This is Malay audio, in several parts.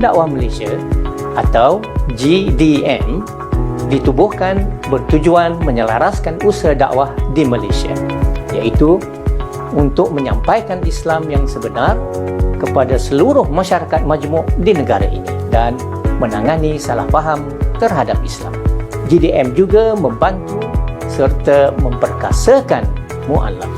Dakwah Malaysia atau GDM ditubuhkan bertujuan menyelaraskan usaha dakwah di Malaysia, iaitu untuk menyampaikan Islam yang sebenar kepada seluruh masyarakat majmuk di negara ini dan menangani salah faham terhadap Islam. GDM juga membantu serta memperkasakan mu'alaf.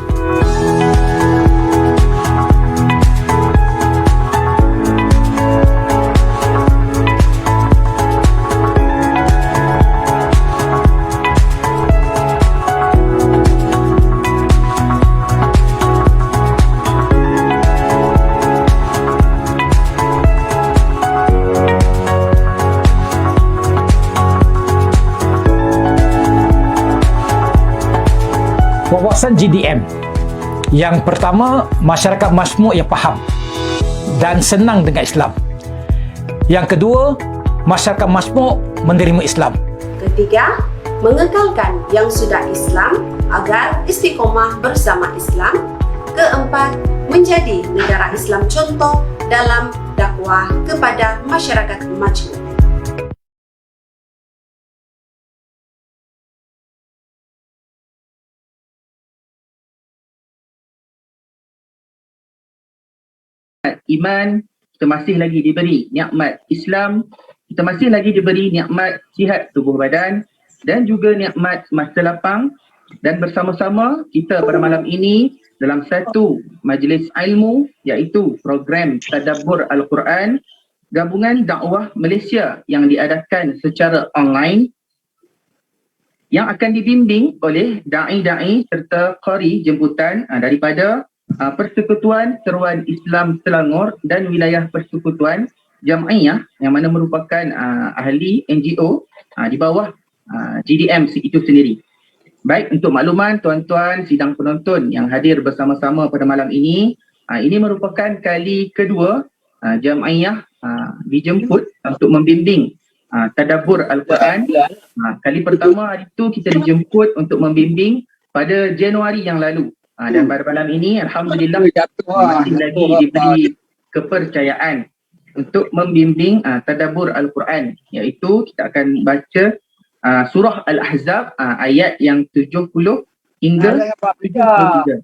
Wawasan GDM. Yang pertama, masyarakat majmuk yang faham dan senang dengan Islam. Yang kedua, masyarakat majmuk menerima Islam. Ketiga, mengekalkan yang sudah Islam agar istiqomah bersama Islam. Keempat, menjadi negara Islam contoh dalam dakwah kepada masyarakat majmuk. Iman, kita masih lagi diberi nikmat Islam, kita masih lagi diberi nikmat sihat tubuh badan dan juga nikmat masa lapang, dan bersama-sama kita pada malam ini dalam satu majlis ilmu, iaitu program Tadabbur Al-Quran Gabungan Dakwah Malaysia yang diadakan secara online, yang akan dibimbing oleh da'i-da'i serta qari jemputan daripada Persekutuan Seruan Islam Selangor dan Wilayah Persekutuan Jam'iyah, yang mana merupakan ahli NGO di bawah GDM itu sendiri. Baik, untuk makluman tuan-tuan sidang penonton yang hadir bersama-sama pada malam ini merupakan kali kedua Jam'iyah dijemput untuk membimbing Tadabbur Al-Quran. Kali pertama hari itu kita dijemput untuk membimbing pada Januari yang lalu. Dan pada malam ini Alhamdulillah masih lagi diberi kepercayaan untuk membimbing Tadabbur Al-Quran, iaitu kita akan baca surah Al-Ahzab ayat yang 70 hingga 73.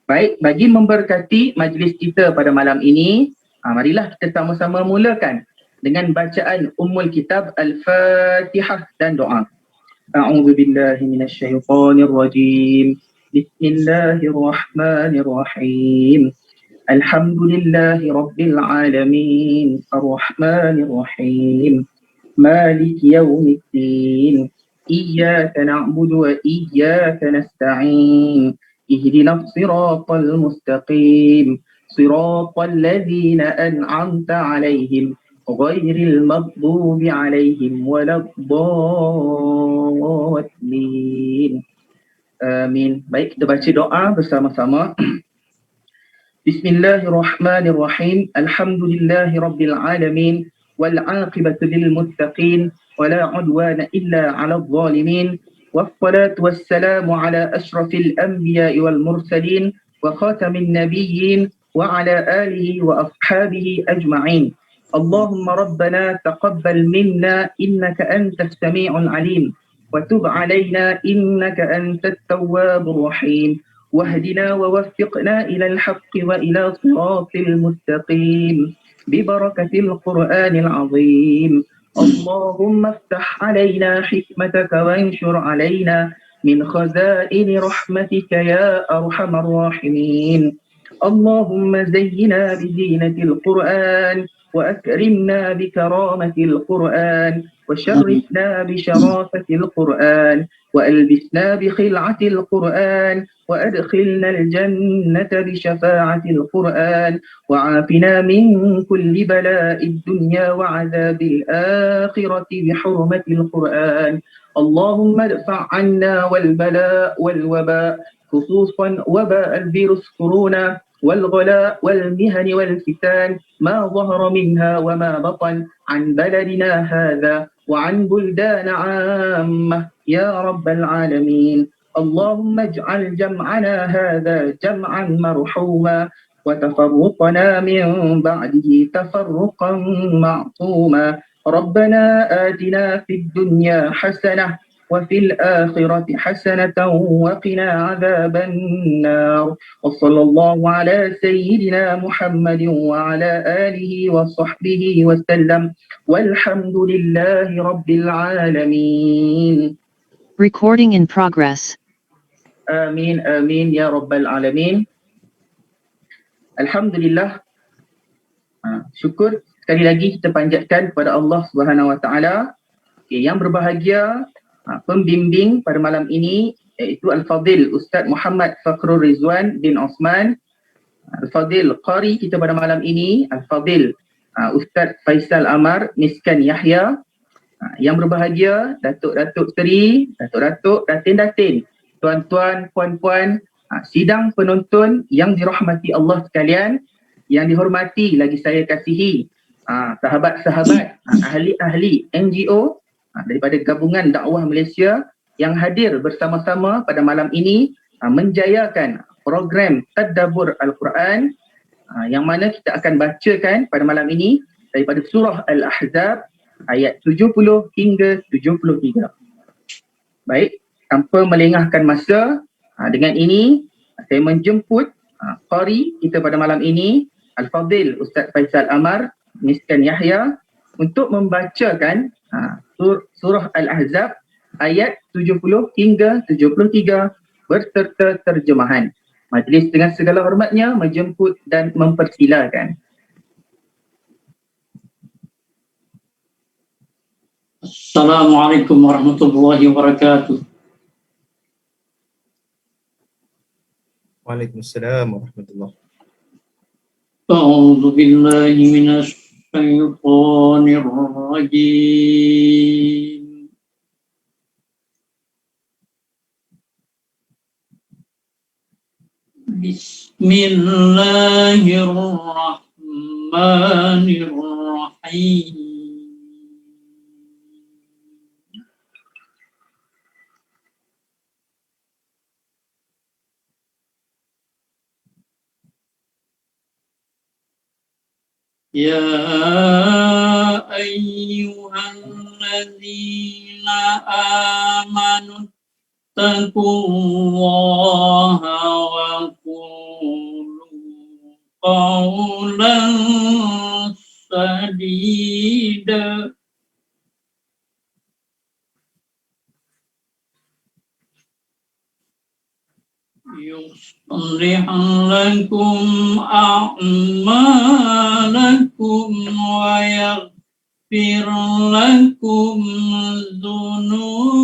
Baik, bagi memberkati majlis kita pada malam ini, marilah kita sama-sama mulakan dengan bacaan Ummul Kitab Al-Fatihah dan doa. A'udzu billahi minasyaitonir rajim. Bismillahirrahmanirrahim. Alhamdulillahi rabbil alamin. Arrahmanirrahim. Maliki yaumiddin. Iyyaka na'budu wa iyyaka nasta'in. Ihdinas siratal mustaqim. Siratal ladzina an'amta 'alaihim ghairil maghdubi 'alaihim waladdallin. Amin. Baik, kita baca doa bersama-sama. Bismillahirrahmanirrahim. Alhamdulillahi rabbil alamin wal 'aqibatu lil muttaqin wala 'udwana illa 'alal zalimin. Wassalatu wassalamu ala asyrafil anbiya'i wal mursalin wa khatamin nabiyyin wa ala alihi wa ashabihi ajma'in. Allahumma rabbana taqabbal minna innaka antas sami'ul 'alim. وتب علينا إنك أنت التواب الرحيم واهدنا ووفقنا إلى الحق وإلى صراط المستقيم ببركة القرآن العظيم. اللهم افتح علينا حكمتك وانشر علينا من خزائن رحمتك يا أرحم الراحمين. اللهم زينا بزينة القرآن وأكرمنا بكرامة القرآن وشرفنا بشرافة القرآن وألبسنا بخلعة القرآن وأدخلنا الجنة بشفاعة القرآن وعافنا من كل بلاء الدنيا وعذاب الآخرة بحرمة القرآن. اللهم ادفع عنا والبلاء والوباء، خصوصا وباء الفيروس كورونا والغلاء والمهن والفتان ما ظهر منها وما بطن عن بلدنا هذا وعن بلدان عامة يا رب العالمين. اللهم اجعل جمعنا هذا جمعا مرحوما وتفرقنا من بعده تفرقا معصوما ربنا آتنا في الدنيا حسنة وفي الآخرة حسنة وقنا عذاب النار وصلى الله على سيدنا محمد وعلى آله وصحبه وسلم والحمد لله رب العالمين. Recording in progress. Amin amin ya rabbal alamin. Alhamdulillah. Syukur sekali lagi kita panjatkan kepada Allah Subhanahu Wa Taala. Yang berbahagia pembimbing pada malam ini iaitu Al-Fadil Ustaz Muhammad Fakhrul Rizwan bin Osman. Al-Fadil Qari kita pada malam ini Al-Fadil Ustaz Faisal Amar Miskan Yahya. Yang berbahagia Datuk-Datuk Seri, Datuk-Datuk, Datin-Datin, tuan-tuan, puan-puan, sidang penonton yang dirahmati Allah sekalian, yang dihormati lagi saya kasihi sahabat-sahabat ahli-ahli NGO daripada Gabungan Dakwah Malaysia yang hadir bersama-sama pada malam ini menjayakan program Tadabbur Al-Quran yang mana kita akan bacakan pada malam ini daripada surah Al-Ahzab ayat 70 hingga 73. Baik, tanpa melengahkan masa, dengan ini saya menjemput qari kita pada malam ini Al-Fadil Ustaz Faisal Amar Miskan Yahya untuk membacakan surah Al-Ahzab ayat 70 hingga 73 berserta terjemahan. Majlis dengan segala hormatnya menjemput dan mempersilakan. Assalamualaikum warahmatullahi wabarakatuh. Waalaikumsalam warahmatullahi wabarakatuh. A'udzu billahi minasy syaithanir rajim. Bismillahirrahmanirrahim. Ya ayyuhalladzina amanu taqullaha wa qulu qawlan sadida. يصلح لكم أعمالكم ويغفر لكم ذنوبكم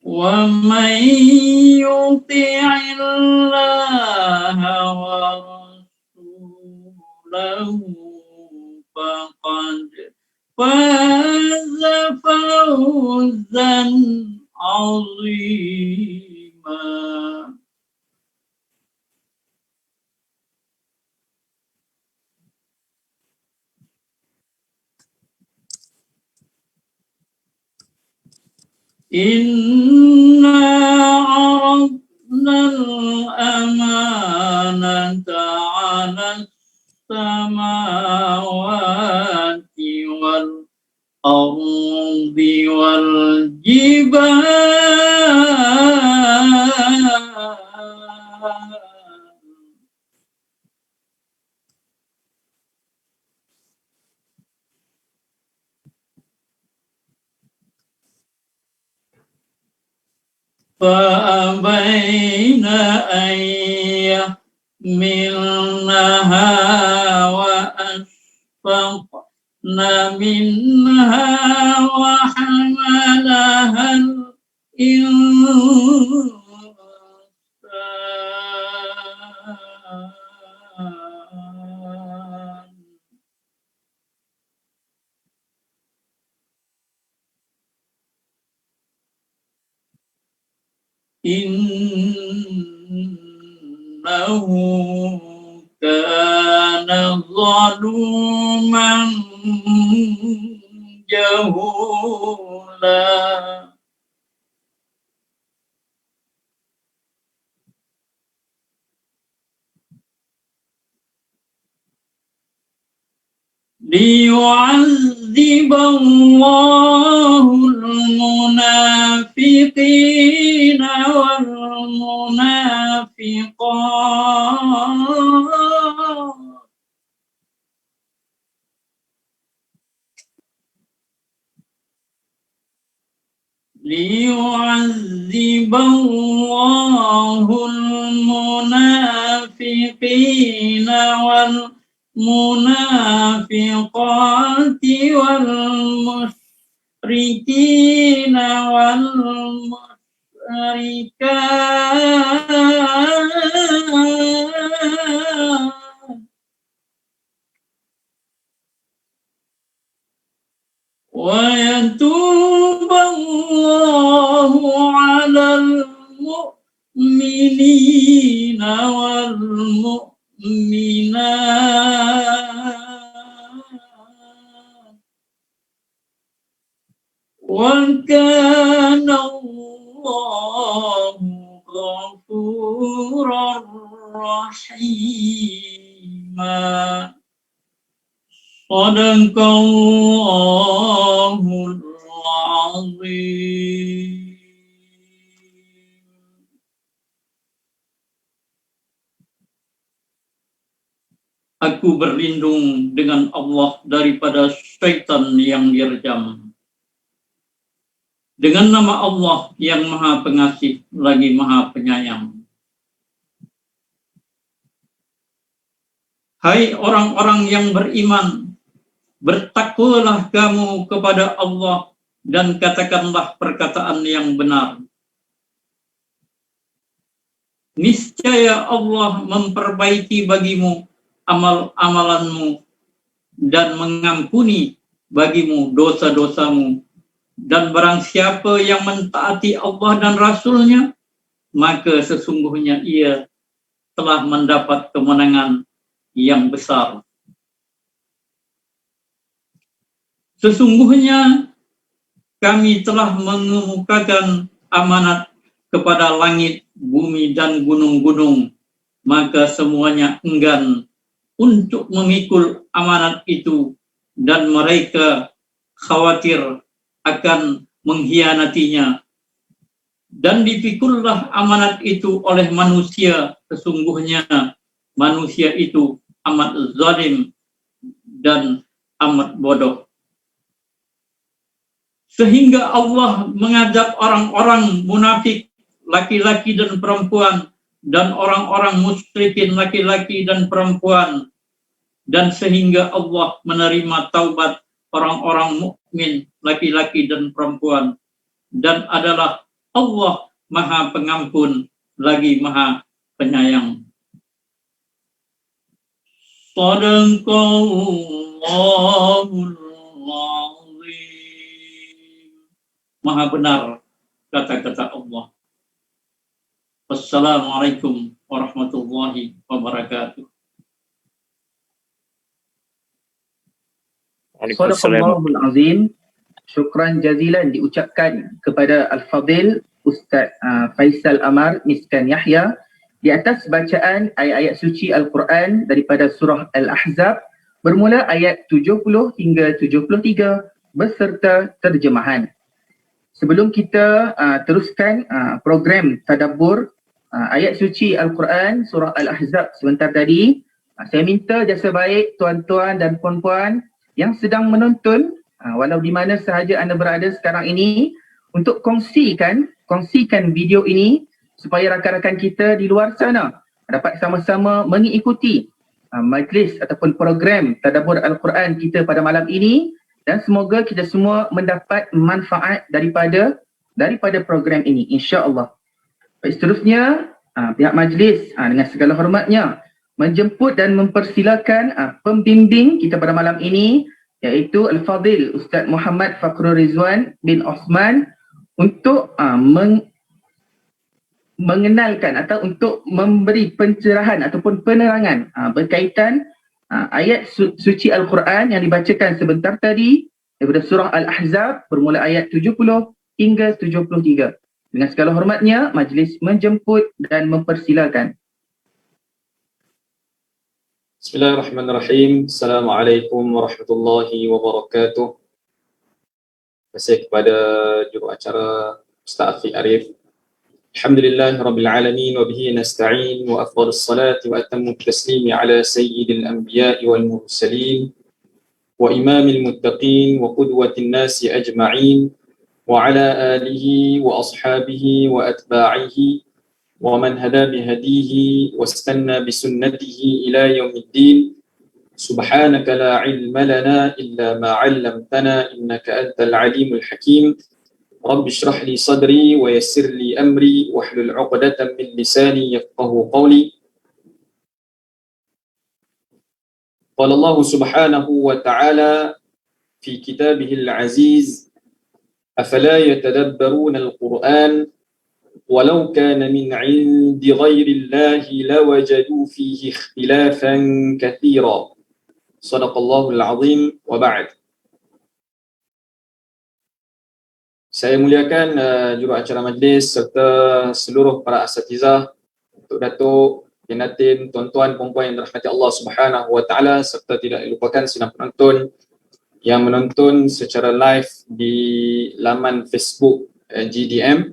ومن يطع الله ورسوله فقد فاز فوزا عظيما. إنا عرضنا الأمانة على السماوات والأرض والجبال فأبين أن يحملنها وأشفقن منها وحملها الإنسان إنه كان ظلوما جهولا. الله ليعذب الله المنافقين والمنافقات ليعذب الله المنافقين والمنافقات والمشركين والمشركات ويتوب الله على المؤمنين والمؤمنات وكان الله غفورا رحيما صدق الله العظيم. Aku berlindung dengan Allah daripada syaitan yang dirjam. Dengan nama Allah yang Maha Pengasih lagi Maha Penyayang. Hai orang-orang yang beriman, bertakwalah kamu kepada Allah dan katakanlah perkataan yang benar. Niscaya Allah memperbaiki bagimu amal-amalanmu dan mengampuni bagimu dosa-dosamu. Dan barang siapa yang mentaati Allah dan Rasul-Nya, maka sesungguhnya ia telah mendapat kemenangan yang besar. Sesungguhnya kami telah mengemukakan amanat kepada langit, bumi, dan gunung-gunung, maka semuanya enggan untuk memikul amanat itu dan mereka khawatir akan mengkhianatinya. Dan dipikullah amanat itu oleh manusia, sesungguhnya manusia itu amat zalim dan amat bodoh. Sehingga Allah mengadab orang-orang munafik laki-laki dan perempuan dan orang-orang musyrikin laki-laki dan perempuan, dan sehingga Allah menerima taubat orang-orang mukmin laki-laki dan perempuan, dan adalah Allah Maha Pengampun lagi Maha Penyayang. Sadaqallahul Azim. Maha benar kata-kata Allah. Wassalamualaikum warahmatullahi wabarakatuh. Sadaqallahul Azim. Syukran jazilan diucapkan kepada Al-Fadil Ustaz Faisal Amar Miskan Yahya di atas bacaan ayat-ayat suci Al-Quran daripada surah Al-Ahzab bermula ayat 70 hingga 73 beserta terjemahan. Sebelum kita teruskan program tadabbur ayat suci Al-Quran surah Al-Ahzab sebentar tadi, saya minta jasa baik tuan-tuan dan puan-puan yang sedang menonton walau di mana sahaja anda berada sekarang ini untuk kongsikan video ini supaya rakan-rakan kita di luar sana dapat sama-sama mengikuti majlis ataupun program tadabbur Al-Quran kita pada malam ini, dan semoga kita semua mendapat manfaat daripada program ini, insya-Allah. Baik, seterusnya pihak majlis dengan segala hormatnya menjemput dan mempersilakan pembimbing kita pada malam ini, iaitu Al-Fadil Ustaz Muhammad Fakrul Rizwan bin Osman untuk mengenalkan atau untuk memberi pencerahan ataupun penerangan berkaitan ayat suci Al-Quran yang dibacakan sebentar tadi daripada surah Al-Ahzab bermula ayat 70 hingga 73. Dengan segala hormatnya, majlis menjemput dan mempersilakan. Bismillahirrahmanirrahim. Assalamualaikum warahmatullahi wabarakatuh. Terima kasih kepada juruacara Ustaz Afiq Arif. Alhamdulillahirabbil alamin wa bihi nasta'in wa afdhalus salati wa atammu taslimi ala sayyidil anbiya'i wal mursalin wa imamil muttaqin wa qudwatin nasi ajma'in wa ala alihi wa ashabihi wa atba'ihi wa man hada bihadihi wastanna bisunnatihi ila yaumiddin. Subhanaka la ilma lana illa ma 'allamtana innaka antal alimul hakim. Rabbi shrah li sadri wa yassir li amri wahlul 'uqdatam min lisani yafqahu qawli. Qala Allah subhanahu wa ta'ala fi kitabihil aziz, afala yatadabbaruna al-Qur'an walau kana min 'indi ghairillahi lawajadu fihi ikhtilafan katsira. Shadaqallahul azim wa ba'd. Saya muliakan juruacara majlis serta seluruh para asatizah, Datuk Datuk, Jenatin, tuan-tuan, puan-puan yang dirahmati Allah Subhanahu wa taala, serta tidak dilupakan sedang penonton yang menonton secara live di laman Facebook GDM.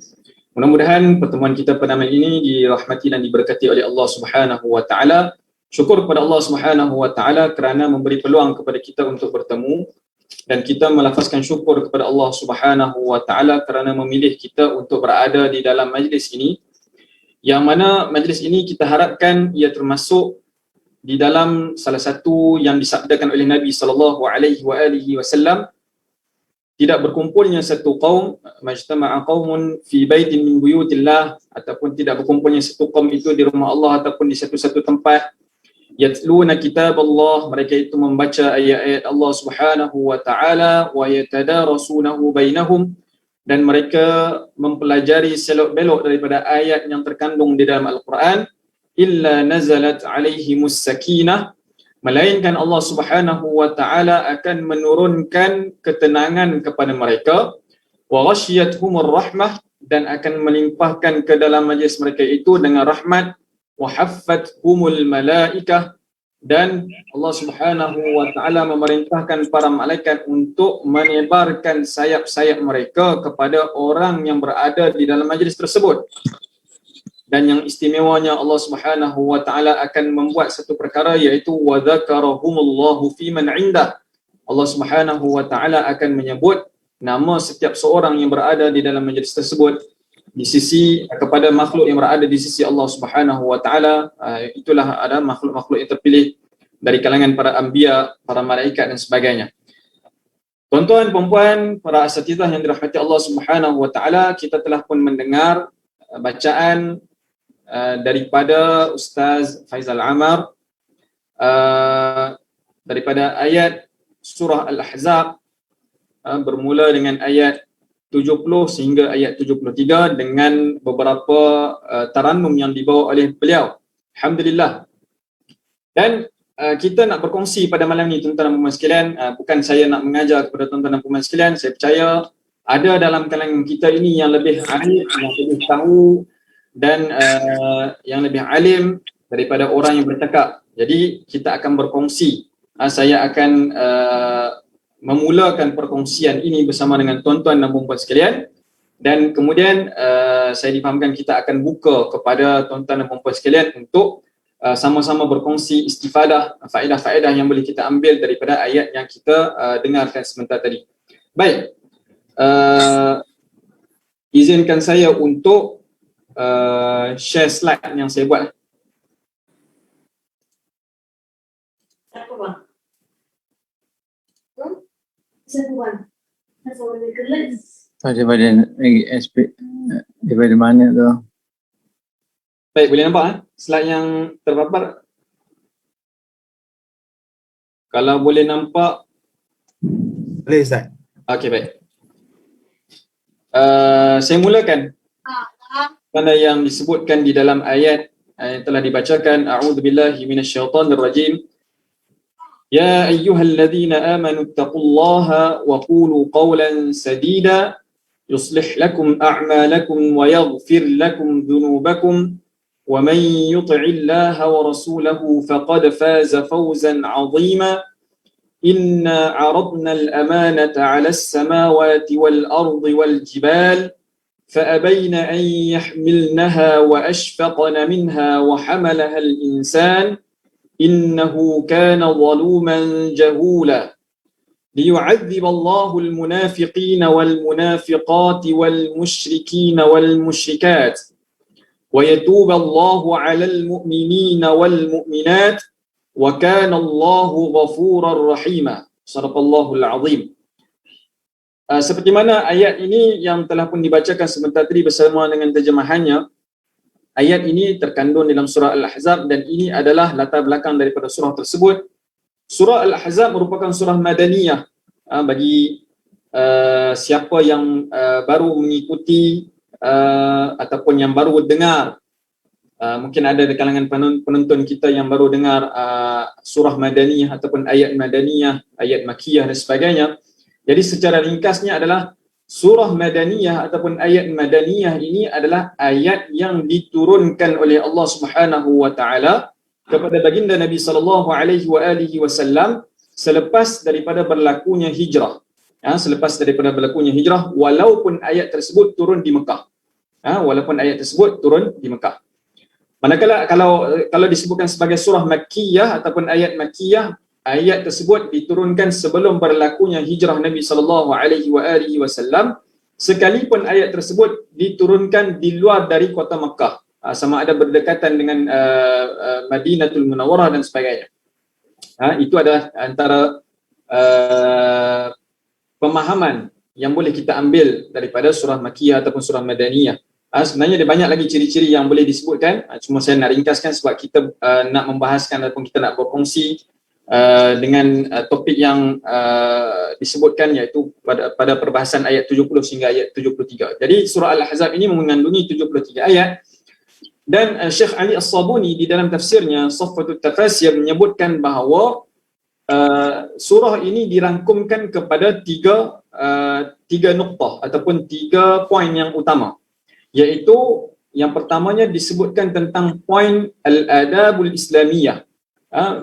Mudah-mudahan pertemuan kita pada malam ini dirahmati dan diberkati oleh Allah Subhanahu wa taala. Syukur kepada Allah Subhanahu wa taala kerana memberi peluang kepada kita untuk bertemu, dan kita melafazkan syukur kepada Allah Subhanahu wa taala kerana memilih kita untuk berada di dalam majlis ini, yang mana majlis ini kita harapkan ia termasuk di dalam salah satu yang disabdakan oleh Nabi sallallahu alaihi wasallam, tidak berkumpulnya satu kaum, majtama'a qaumun fi baitin min buyutillah, ataupun tidak berkumpulnya satu kaum itu di rumah Allah ataupun di satu-satu tempat, yatluna kitab Allah, mereka itu membaca ayat-ayat Allah Subhanahu wa taala, wa yatadarasunahu bainahum, dan mereka mempelajari selok-belok daripada ayat yang terkandung di dalam Al-Quran, illa nazalat alaihimus sakinah, melainkan Allah Subhanahu wa taala akan menurunkan ketenangan kepada mereka, wa ghasyiyatuhumur rahmah, dan akan melimpahkan ke dalam majlis mereka itu dengan rahmat, wa haffathumul malaikah, dan Allah Subhanahu wa taala memerintahkan para malaikat untuk menebarkan sayap-sayap mereka kepada orang yang berada di dalam majlis tersebut. Dan yang istimewanya, Allah Subhanahu wa taala akan membuat satu perkara, iaitu wa dzakarahumullahu fi man indah. Allah Subhanahu wa taala akan menyebut nama setiap seorang yang berada di dalam majlis tersebut di sisi kepada makhluk yang berada di sisi Allah Subhanahu wa taala. Itulah ada makhluk-makhluk yang terpilih dari kalangan para anbiya, para malaikat dan sebagainya. Tuan-tuan, puan-puan, para asatizah yang dirahmati Allah Subhanahu wa taala, kita telah pun mendengar bacaan daripada Ustaz Faizal Amar daripada ayat surah Al-Ahzab bermula dengan ayat 70 sehingga ayat 73 dengan beberapa tarannum yang dibawa oleh beliau. Alhamdulillah. Dan kita nak berkongsi pada malam ini, tuan-tuan dan puan sekalian, bukan saya nak mengajar kepada tuan-tuan dan puan sekalian, saya percaya ada dalam kalangan kita ini yang lebih alim, yang lebih tahu dan yang lebih alim daripada orang yang bercakap. Jadi kita akan berkongsi. Saya akan memulakan perkongsian ini bersama dengan tuan-tuan dan puan sekalian, dan kemudian saya difahamkan kita akan buka kepada tuan-tuan dan puan sekalian untuk sama-sama berkongsi istifadah, faedah-faedah yang boleh kita ambil daripada ayat yang kita dengarkan sebentar tadi. Baik, izinkan saya untuk share slide yang saya buat. Daripada mana tu? Baik, boleh nampak slide yang terpapar? Kalau boleh nampak. Boleh Ustaz. Okey, baik. Saya mulakan mana yang disebutkan di dalam ayat yang telah dibacakan. A'udzubillahi minasyaitonirrajim. يا أيها الذين آمنوا اتقوا الله وقولوا قولا سديدا يصلح لكم أعمالكم ويغفر لكم ذنوبكم ومن يطع الله ورسوله فقد فاز فوزا عظيما إنا عرضنا الأمانة على السماوات والأرض والجبال فأبين أن يحملنها وأشفقن منها وحملها الإنسان إنه كان ظلوما جهولا ليعذب الله المنافقين والمنافقات والمشركين والمشركات ويتوب الله على المؤمنين والمؤمنات وكان الله غفورا رحيما. Sadaqallahul Azim. Seperti mana ayat ini yang telah pun dibacakan sebentar tadi bersama dengan terjemahannya, ayat ini terkandung dalam surah Al-Ahzab dan ini adalah latar belakang daripada surah tersebut. Surah Al-Ahzab merupakan surah Madaniyah bagi siapa yang baru mengikuti ataupun yang baru dengar. Mungkin ada di kalangan penonton kita yang baru dengar surah Madaniyah ataupun ayat Madaniyah, ayat Makkiyah dan sebagainya. Jadi secara ringkasnya adalah surah Madaniyah ataupun ayat Madaniyah ini adalah ayat yang diturunkan oleh Allah Subhanahu wa taala kepada baginda Nabi sallallahu alaihi wasallam selepas daripada berlakunya hijrah. Selepas daripada berlakunya hijrah walaupun ayat tersebut turun di Mekah. Walaupun ayat tersebut turun di Mekah. Manakala kalau disebutkan sebagai surah Makkiyah ataupun ayat Makkiyah, ayat tersebut diturunkan sebelum berlakunya hijrah Nabi sallallahu alaihi wasallam, sekalipun ayat tersebut diturunkan di luar dari kota Mekah, sama ada berdekatan dengan Madinatul Munawwarah dan sebagainya. Itu adalah antara pemahaman yang boleh kita ambil daripada surah Makkiyah ataupun surah Madaniyah. Sebenarnya ada banyak lagi ciri-ciri yang boleh disebutkan, cuma saya nak ringkaskan sebab kita nak membahaskan ataupun kita nak berkongsi dengan topik yang disebutkan iaitu pada perbahasan ayat 70 hingga ayat 73. Jadi surah Al-Ahzab ini mengandungi 73 ayat dan Syekh Ali As-Sabuni di dalam tafsirnya Safwatut Tafasir menyebutkan bahawa surah ini dirangkumkan kepada tiga noktah ataupun 3 poin yang utama, iaitu yang pertamanya disebutkan tentang poin al-adabul islamiyah,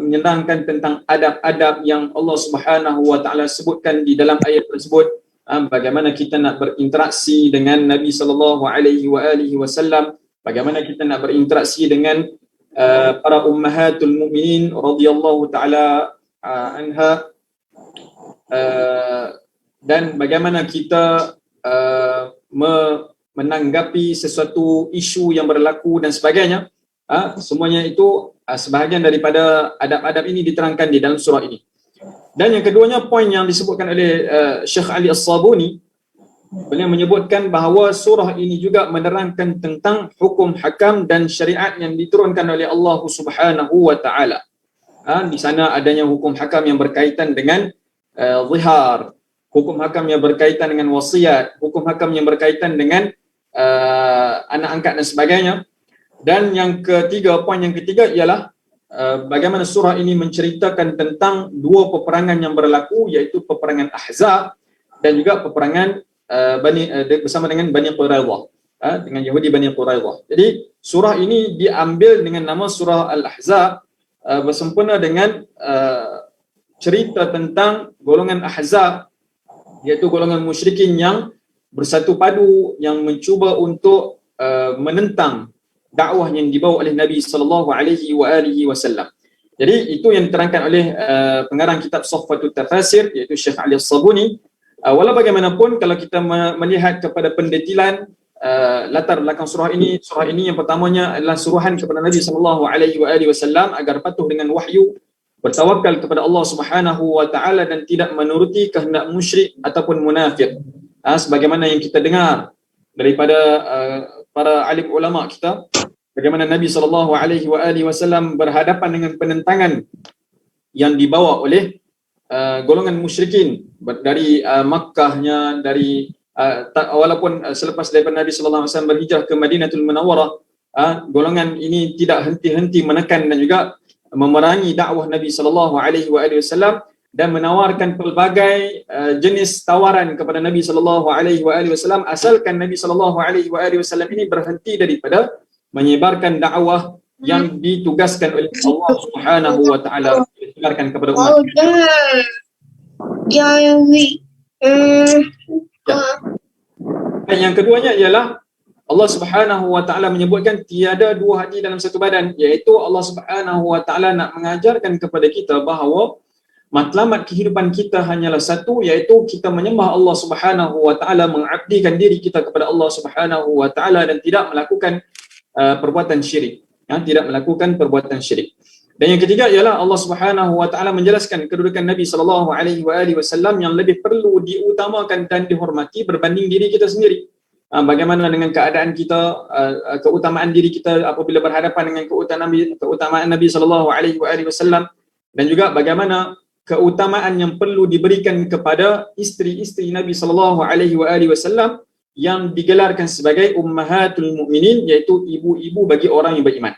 menerangkan tentang adab-adab yang Allah Subhanahu wa taala sebutkan di dalam ayat tersebut, bagaimana kita nak berinteraksi dengan Nabi sallallahu alaihi wasallam, bagaimana kita nak berinteraksi dengan para ummahatul mukminin radhiyallahu taala anha, dan bagaimana kita menanggapi sesuatu isu yang berlaku dan sebagainya. Semuanya itu sebahagian daripada adab-adab ini diterangkan di dalam surah ini. Dan yang keduanya, poin yang disebutkan oleh Syekh Ali As-Sabuni, beliau menyebutkan bahawa surah ini juga menerangkan tentang hukum hakam dan syariat yang diturunkan oleh Allah Subhanahu wa taala. Di sana adanya hukum hakam yang berkaitan dengan zihar, hukum hakam yang berkaitan dengan wasiat, hukum hakam yang berkaitan dengan anak angkat dan sebagainya. Dan yang ketiga, poin yang ketiga ialah bagaimana surah ini menceritakan tentang 2 peperangan yang berlaku, iaitu peperangan Ahzab dan juga peperangan bersama dengan Bani Quraidah, dengan Yahudi Bani Quraidah. Jadi surah ini diambil dengan nama surah Al-Ahzab bersempena dengan cerita tentang golongan Ahzab, iaitu golongan musyrikin yang bersatu padu yang mencuba untuk menentang dakwah yang dibawa oleh Nabi sallallahu alaihi wasallam. Jadi itu yang diterangkan oleh pengarang kitab Safwatut Tafasir iaitu Syekh Ali As-Sabuni. Walau bagaimanapun kalau kita melihat kepada pendetilan latar belakang surah ini yang pertamanya adalah suruhan kepada Nabi sallallahu alaihi wasallam agar patuh dengan wahyu, bertawakal kepada Allah Subhanahu wa taala dan tidak menuruti kehendak musyrik ataupun munafik. Sebagaimana yang kita dengar daripada para alim ulama kita, bagaimana Nabi sallallahu alaihi wasallam berhadapan dengan penentangan yang dibawa oleh golongan musyrikin dari Makkahnya, dari walaupun selepas daripada Nabi sallallahu alaihi wasallam berhijrah ke Madinatul Munawwarah, golongan ini tidak henti-henti menekan dan juga memerangi dakwah Nabi sallallahu alaihi wasallam dan menawarkan pelbagai jenis tawaran kepada Nabi sallallahu alaihi wasallam, asalkan Nabi sallallahu alaihi wasallam ini berhenti daripada menyebarkan dakwah yang ditugaskan oleh Allah Subhanahu wa taala, disebarkan kepada umat. Dan yang keduanya ialah Allah Subhanahu wa taala menyebutkan tiada dua hati dalam satu badan, iaitu Allah Subhanahu wa taala nak mengajarkan kepada kita bahawa matlamat kehidupan kita hanyalah satu, iaitu kita menyembah Allah Subhanahu wa taala, mengabdikan diri kita kepada Allah Subhanahu wa taala dan tidak melakukan perbuatan syirik. Tidak melakukan perbuatan syirik. Dan yang ketiga ialah Allah Subhanahu wa taala menjelaskan kedudukan Nabi sallallahu alaihi wasallam yang lebih perlu diutamakan dan dihormati berbanding diri kita sendiri. Bagaimana dengan keadaan kita, keutamaan diri kita apabila berhadapan dengan keutamaan Nabi sallallahu alaihi wasallam, dan juga bagaimana keutamaan yang perlu diberikan kepada isteri-isteri Nabi sallallahu alaihi wasallam yang digelarkan sebagai ummahatul mukminin, iaitu ibu-ibu bagi orang yang beriman.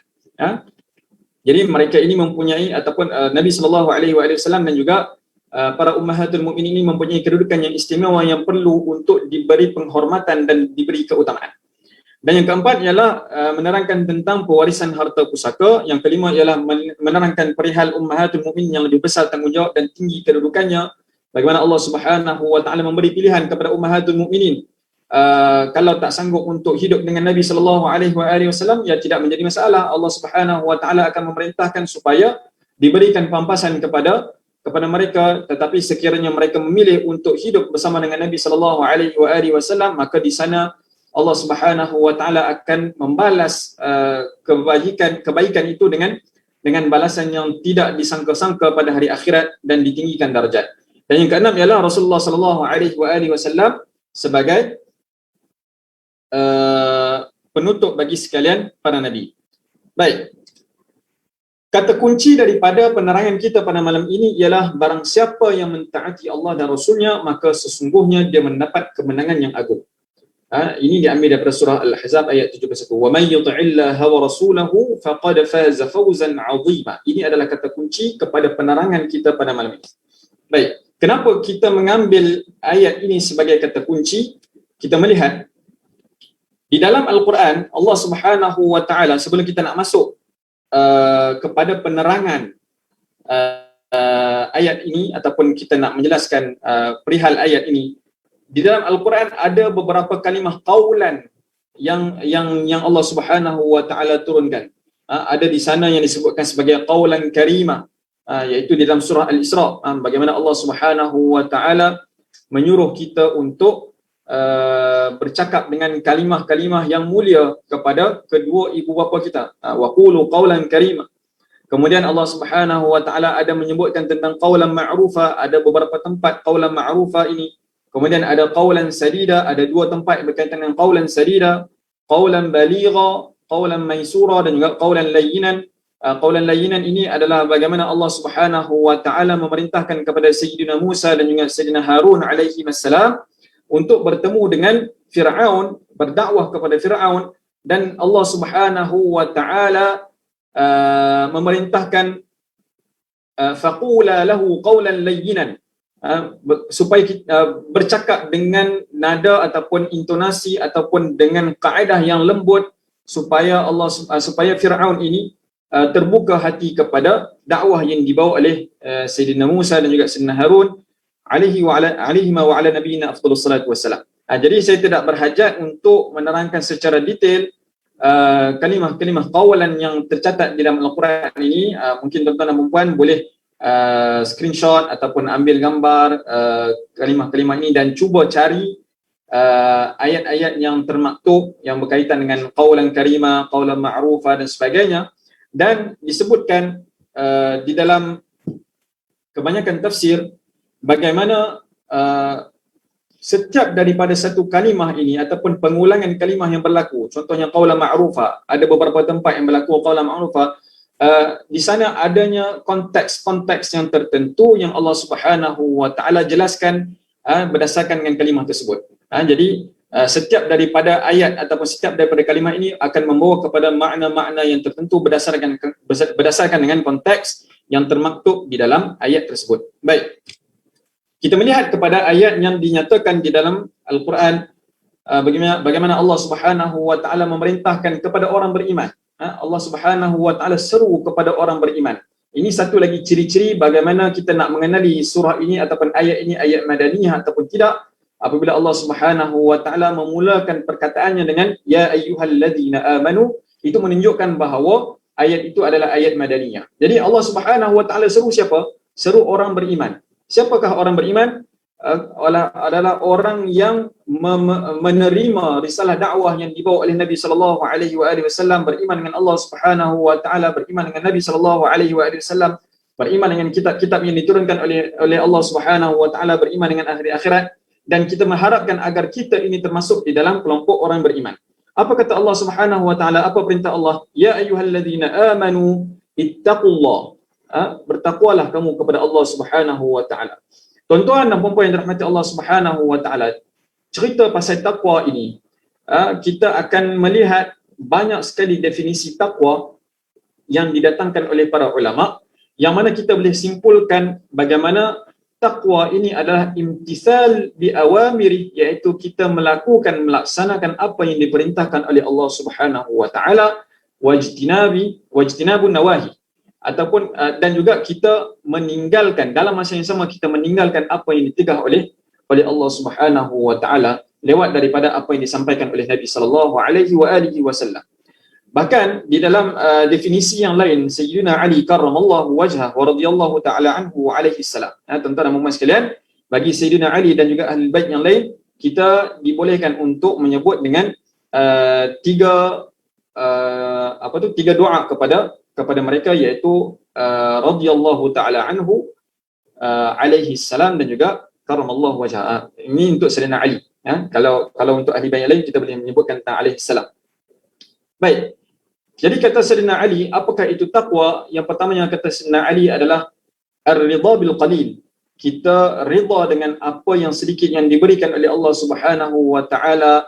Jadi mereka ini mempunyai ataupun Nabi sallallahu alaihi wasallam dan juga para ummahatul mukminin ini mempunyai kedudukan yang istimewa yang perlu untuk diberi penghormatan dan diberi keutamaan. Dan yang keempat ialah menerangkan tentang pewarisan harta pusaka. Yang kelima ialah menerangkan perihal ummahatul mukminin yang lebih besar tanggungjawab dan tinggi kedudukannya. Bagaimana Allah Subhanahu wa taala memberi pilihan kepada ummahatul mukminin. Kalau tak sanggup untuk hidup dengan Nabi sallallahu alaihi wasallam, ya tidak menjadi masalah. Allah Subhanahu wa taala akan memerintahkan supaya diberikan pampasan kepada mereka, tetapi sekiranya mereka memilih untuk hidup bersama dengan Nabi sallallahu alaihi wasallam, maka di sana Allah Subhanahu wa taala akan membalas kebaikan itu dengan balasan yang tidak disangka-sangka pada hari akhirat dan ditinggikan darjat. Dan yang keenam ialah Rasulullah sallallahu alaihi wasallam sebagai penutup bagi sekalian para nabi. Baik. Kata kunci daripada penerangan kita pada malam ini ialah barang siapa yang mentaati Allah dan Rasulnya, maka sesungguhnya dia mendapat kemenangan yang agung. Ini diambil daripada surah Al-Ahzab ayat 71. Wa may yuti'illaha wa rasulahu faqad faza fawzan 'azima. Ini adalah kata kunci kepada penerangan kita pada malam ini. Baik, kenapa kita mengambil ayat ini sebagai kata kunci? Kita melihat di dalam Al-Quran Allah Subhanahu wa taala, sebelum kita nak masuk kepada penerangan ayat ini ataupun kita nak menjelaskan perihal ayat ini, di dalam Al-Quran ada beberapa kalimah qaulan yang Allah Subhanahu wa taala turunkan. Ada di sana yang disebutkan sebagai qaulan karima, iaitu di dalam surah Al-Isra, bagaimana Allah Subhanahu wa taala menyuruh kita untuk bercakap dengan kalimah-kalimah yang mulia kepada kedua ibu bapa kita. Wa qulu qaulan karima. Kemudian Allah Subhanahu wa taala ada menyebutkan tentang qaulan ma'rufa, ada beberapa tempat qaulan ma'rufa ini. Kemudian ada qaulan sadida, ada dua tempat berkaitan dengan qaulan sadida, qaulan baligha, qaulan maisura dan juga qaulan layyinan. Qaulan layyinan ini adalah bagaimana Allah Subhanahu wa taala memerintahkan kepada Sayyidina Musa dan juga Sayyidina Harun alaihi wassalam untuk bertemu dengan Firaun, berdakwah kepada Firaun, dan Allah Subhanahu wa taala memerintahkan faqula lahu qaulan layyinan, supaya kita bercakap dengan nada ataupun intonasi ataupun dengan kaedah yang lembut supaya supaya Firaun ini terbuka hati kepada dakwah yang dibawa oleh Sayyidina Musa dan juga Sayyidina Harun alaihi wa ala nabiyina afdhalus salatu wassalam. Jadi saya tidak berhajat untuk menerangkan secara detail kalimah-kalimah qaulan yang tercatat di dalam Al-Quran ini. Mungkin tuan-tuan dan puan boleh screenshot ataupun ambil gambar kalimah-kalimah ini dan cuba cari ayat-ayat yang termaktub yang berkaitan dengan qaulan karima, qaulan ma'rufa dan sebagainya. Dan disebutkan di dalam kebanyakan tafsir bagaimana setiap daripada satu kalimah ini ataupun pengulangan kalimah yang berlaku, contohnya qaulan ma'rufa, ada beberapa tempat yang berlaku qaulan ma'rufa, di sana adanya konteks-konteks yang tertentu yang Allah Subhanahu wa taala jelaskan berdasarkan dengan kalimah tersebut. Jadi setiap daripada ayat ataupun setiap daripada kalimah ini akan membawa kepada makna-makna yang tertentu berdasarkan dengan konteks yang termaktub di dalam ayat tersebut. Baik. Kita melihat kepada ayat yang dinyatakan di dalam Al-Quran, bagaimana Allah Subhanahu wa taala memerintahkan kepada orang beriman. Allah Subhanahu wa taala seru kepada orang beriman. Ini satu lagi ciri-ciri bagaimana kita nak mengenali surah ini ataupun ayat ini ayat madaniyah ataupun tidak. Apabila Allah Subhanahu wa taala memulakan perkataannya dengan ya ayyuhalladzina amanu, itu menunjukkan bahawa ayat itu adalah ayat madaniyah. Jadi Allah Subhanahu wa taala seru siapa? Seru orang beriman. Siapakah orang beriman? Adalah orang yang menerima risalah dakwah yang dibawa oleh Nabi sallallahu alaihi wasallam, beriman dengan Allah Subhanahu wa taala, beriman dengan Nabi sallallahu alaihi wasallam, beriman dengan kitab-kitab yang diturunkan oleh Allah Subhanahu wa taala, beriman dengan hari akhirat, dan kita mengharapkan agar kita ini termasuk di dalam kelompok orang beriman. Apa kata Allah Subhanahu wa taala? Apa perintah Allah? Ya ayyuhalladzina amanu ittaqullah. Bertakwalah kamu kepada Allah Subhanahu wa taala. Tuan-tuan dan puan-puan yang dirahmati Allah Subhanahu wa taala, cerita pasal takwa ini, kita akan melihat banyak sekali definisi takwa yang didatangkan oleh para ulama, yang mana kita boleh simpulkan bagaimana takwa ini adalah imtithal bi awamiri, iaitu kita melaksanakan apa yang diperintahkan oleh Allah Subhanahu wa taala, wajtinabun nawahi, ataupun dan juga kita meninggalkan, dalam masa yang sama kita meninggalkan apa yang ditegah oleh Allah Subhanahu wa taala lewat daripada apa yang disampaikan oleh Nabi sallallahu alaihi wasallam. Bahkan di dalam definisi yang lain, Sayyidina Ali karramallahu wajhah wa radhiyallahu taala anhu alaihi salam. Tuan-tuan dan puan-puan sekalian, bagi Sayyidina Ali dan juga ahli bait yang lain, kita dibolehkan untuk menyebut dengan tiga doa kepada mereka, iaitu radhiyallahu taala anhu alaihi salam dan juga karramallahu wajhah. Ini untuk Sayyidina Ali. Kalau untuk ahli bait yang lain kita boleh menyebutkan tentang alaihi salam. Baik. Jadi kata Sayyidina Ali, apakah itu takwa? Yang pertama yang kata Sayyidina Ali adalah ar-ridha bil qalil. Kita rida dengan apa yang sedikit yang diberikan oleh Allah Subhanahu wa taala,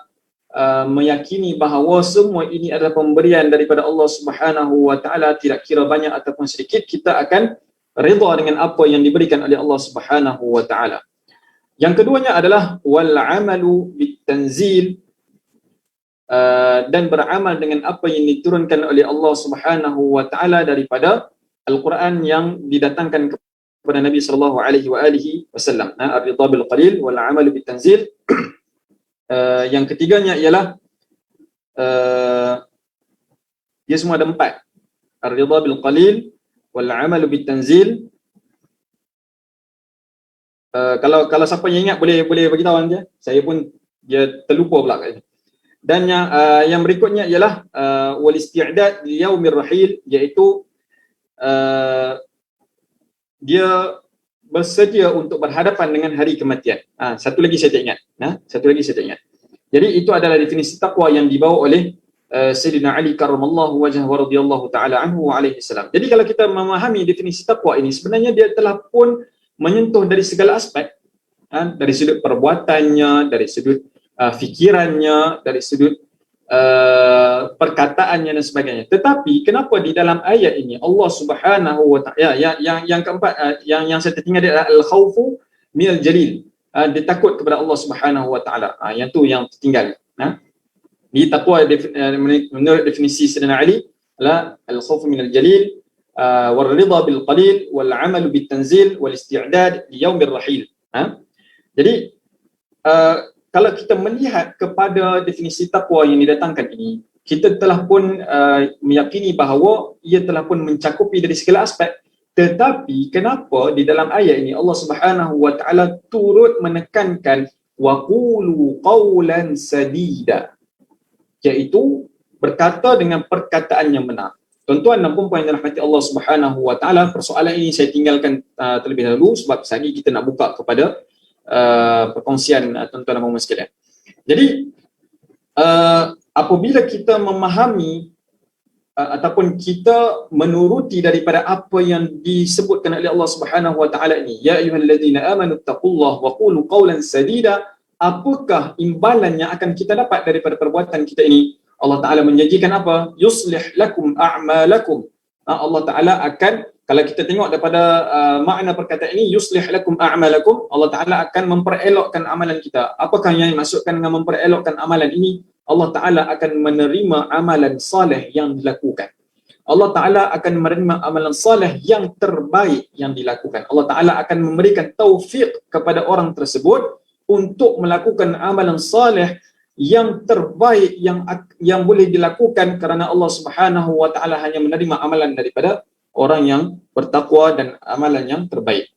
meyakini bahawa semua ini adalah pemberian daripada Allah Subhanahu wa taala, tidak kira banyak ataupun sedikit, kita akan rida dengan apa yang diberikan oleh Allah Subhanahu wa taala. Yang keduanya adalah wal amalu bit tanzil, dan beramal dengan apa yang diturunkan oleh Allah Subhanahu wa taala daripada Al-Quran yang didatangkan kepada Nabi sallallahu alaihi wasallam. Ar-ridha bil qalil wal amal bit tanzil. Yang ketiganya ialah dia semua ada 4. Ar-ridha bil qalil wal amal bit tanzil. Kalau siapa yang ingat boleh bagi tahu dia. Saya pun dia terlupa pula katanya. Dan yang berikutnya ialah wal isti'dad li yaumir rahil, iaitu dia bersedia untuk berhadapan dengan hari kematian. Satu lagi saya tak ingat. Jadi itu adalah definisi takwa yang dibawa oleh Sayyidina Ali karramallahu wajhah wa radhiyallahu taala anhu alaihi salam. Jadi kalau kita memahami definisi takwa ini, sebenarnya dia telah pun menyentuh dari segala aspek, dari sudut perbuatannya, dari sudut fikirannya, dari sudut perkataannya dan sebagainya. Tetapi kenapa di dalam ayat ini Allah Subhanahu wa taala, yang keempat, yang saya tertinggal adalah al-khaufu minal jalil, dia takut kepada Allah Subhanahu wa taala. Yang tu yang tertinggal. Di takwa menurut definisi Sayyidina Ali adalah al-khaufu minal jalil wal ridha bil qalil wal amal bit tanzil wal isti'dad li yaumir rahil. Jadi kalau kita melihat kepada definisi takwa yang didatangkan ini, kita telah pun meyakini bahawa ia telah pun mencakupi dari segala aspek. Tetapi kenapa di dalam ayat ini Allah Subhanahu wa taala turut menekankan wa qulu qawlan sadida, iaitu berkata dengan perkataan yang benar. Tuan-tuan dan puan-puan yang dirahmati Allah Subhanahu wa taala, persoalan ini saya tinggalkan terlebih dahulu sebab sekali kita nak buka kepada perkongsian tuan-tuan dan puan-puan sekalian. Jadi apabila kita memahami ataupun kita menuruti daripada apa yang disebutkan oleh Allah Subhanahu wa taala ini, ya ayyuhalladzina amanu taqullaha wa qulu qawlan sadida, apakah imbalan yang akan kita dapat daripada perbuatan kita ini? Allah Ta'ala menjanjikan apa? Yuslih lakum a'malakum. Allah Ta'ala akan, kalau kita tengok daripada makna perkataan ini, yuslih lakum a'malakum, Allah Ta'ala akan memperelokkan amalan kita. Apakah yang dimaksudkan dengan memperelokkan amalan ini? Allah Ta'ala akan menerima amalan saleh yang dilakukan. Allah Ta'ala akan menerima amalan saleh yang terbaik yang dilakukan. Allah Ta'ala akan memberikan taufik kepada orang tersebut untuk melakukan amalan saleh yang terbaik yang boleh dilakukan, kerana Allah Subhanahu wa Ta'ala hanya menerima amalan daripada orang yang bertakwa dan amalan yang terbaik.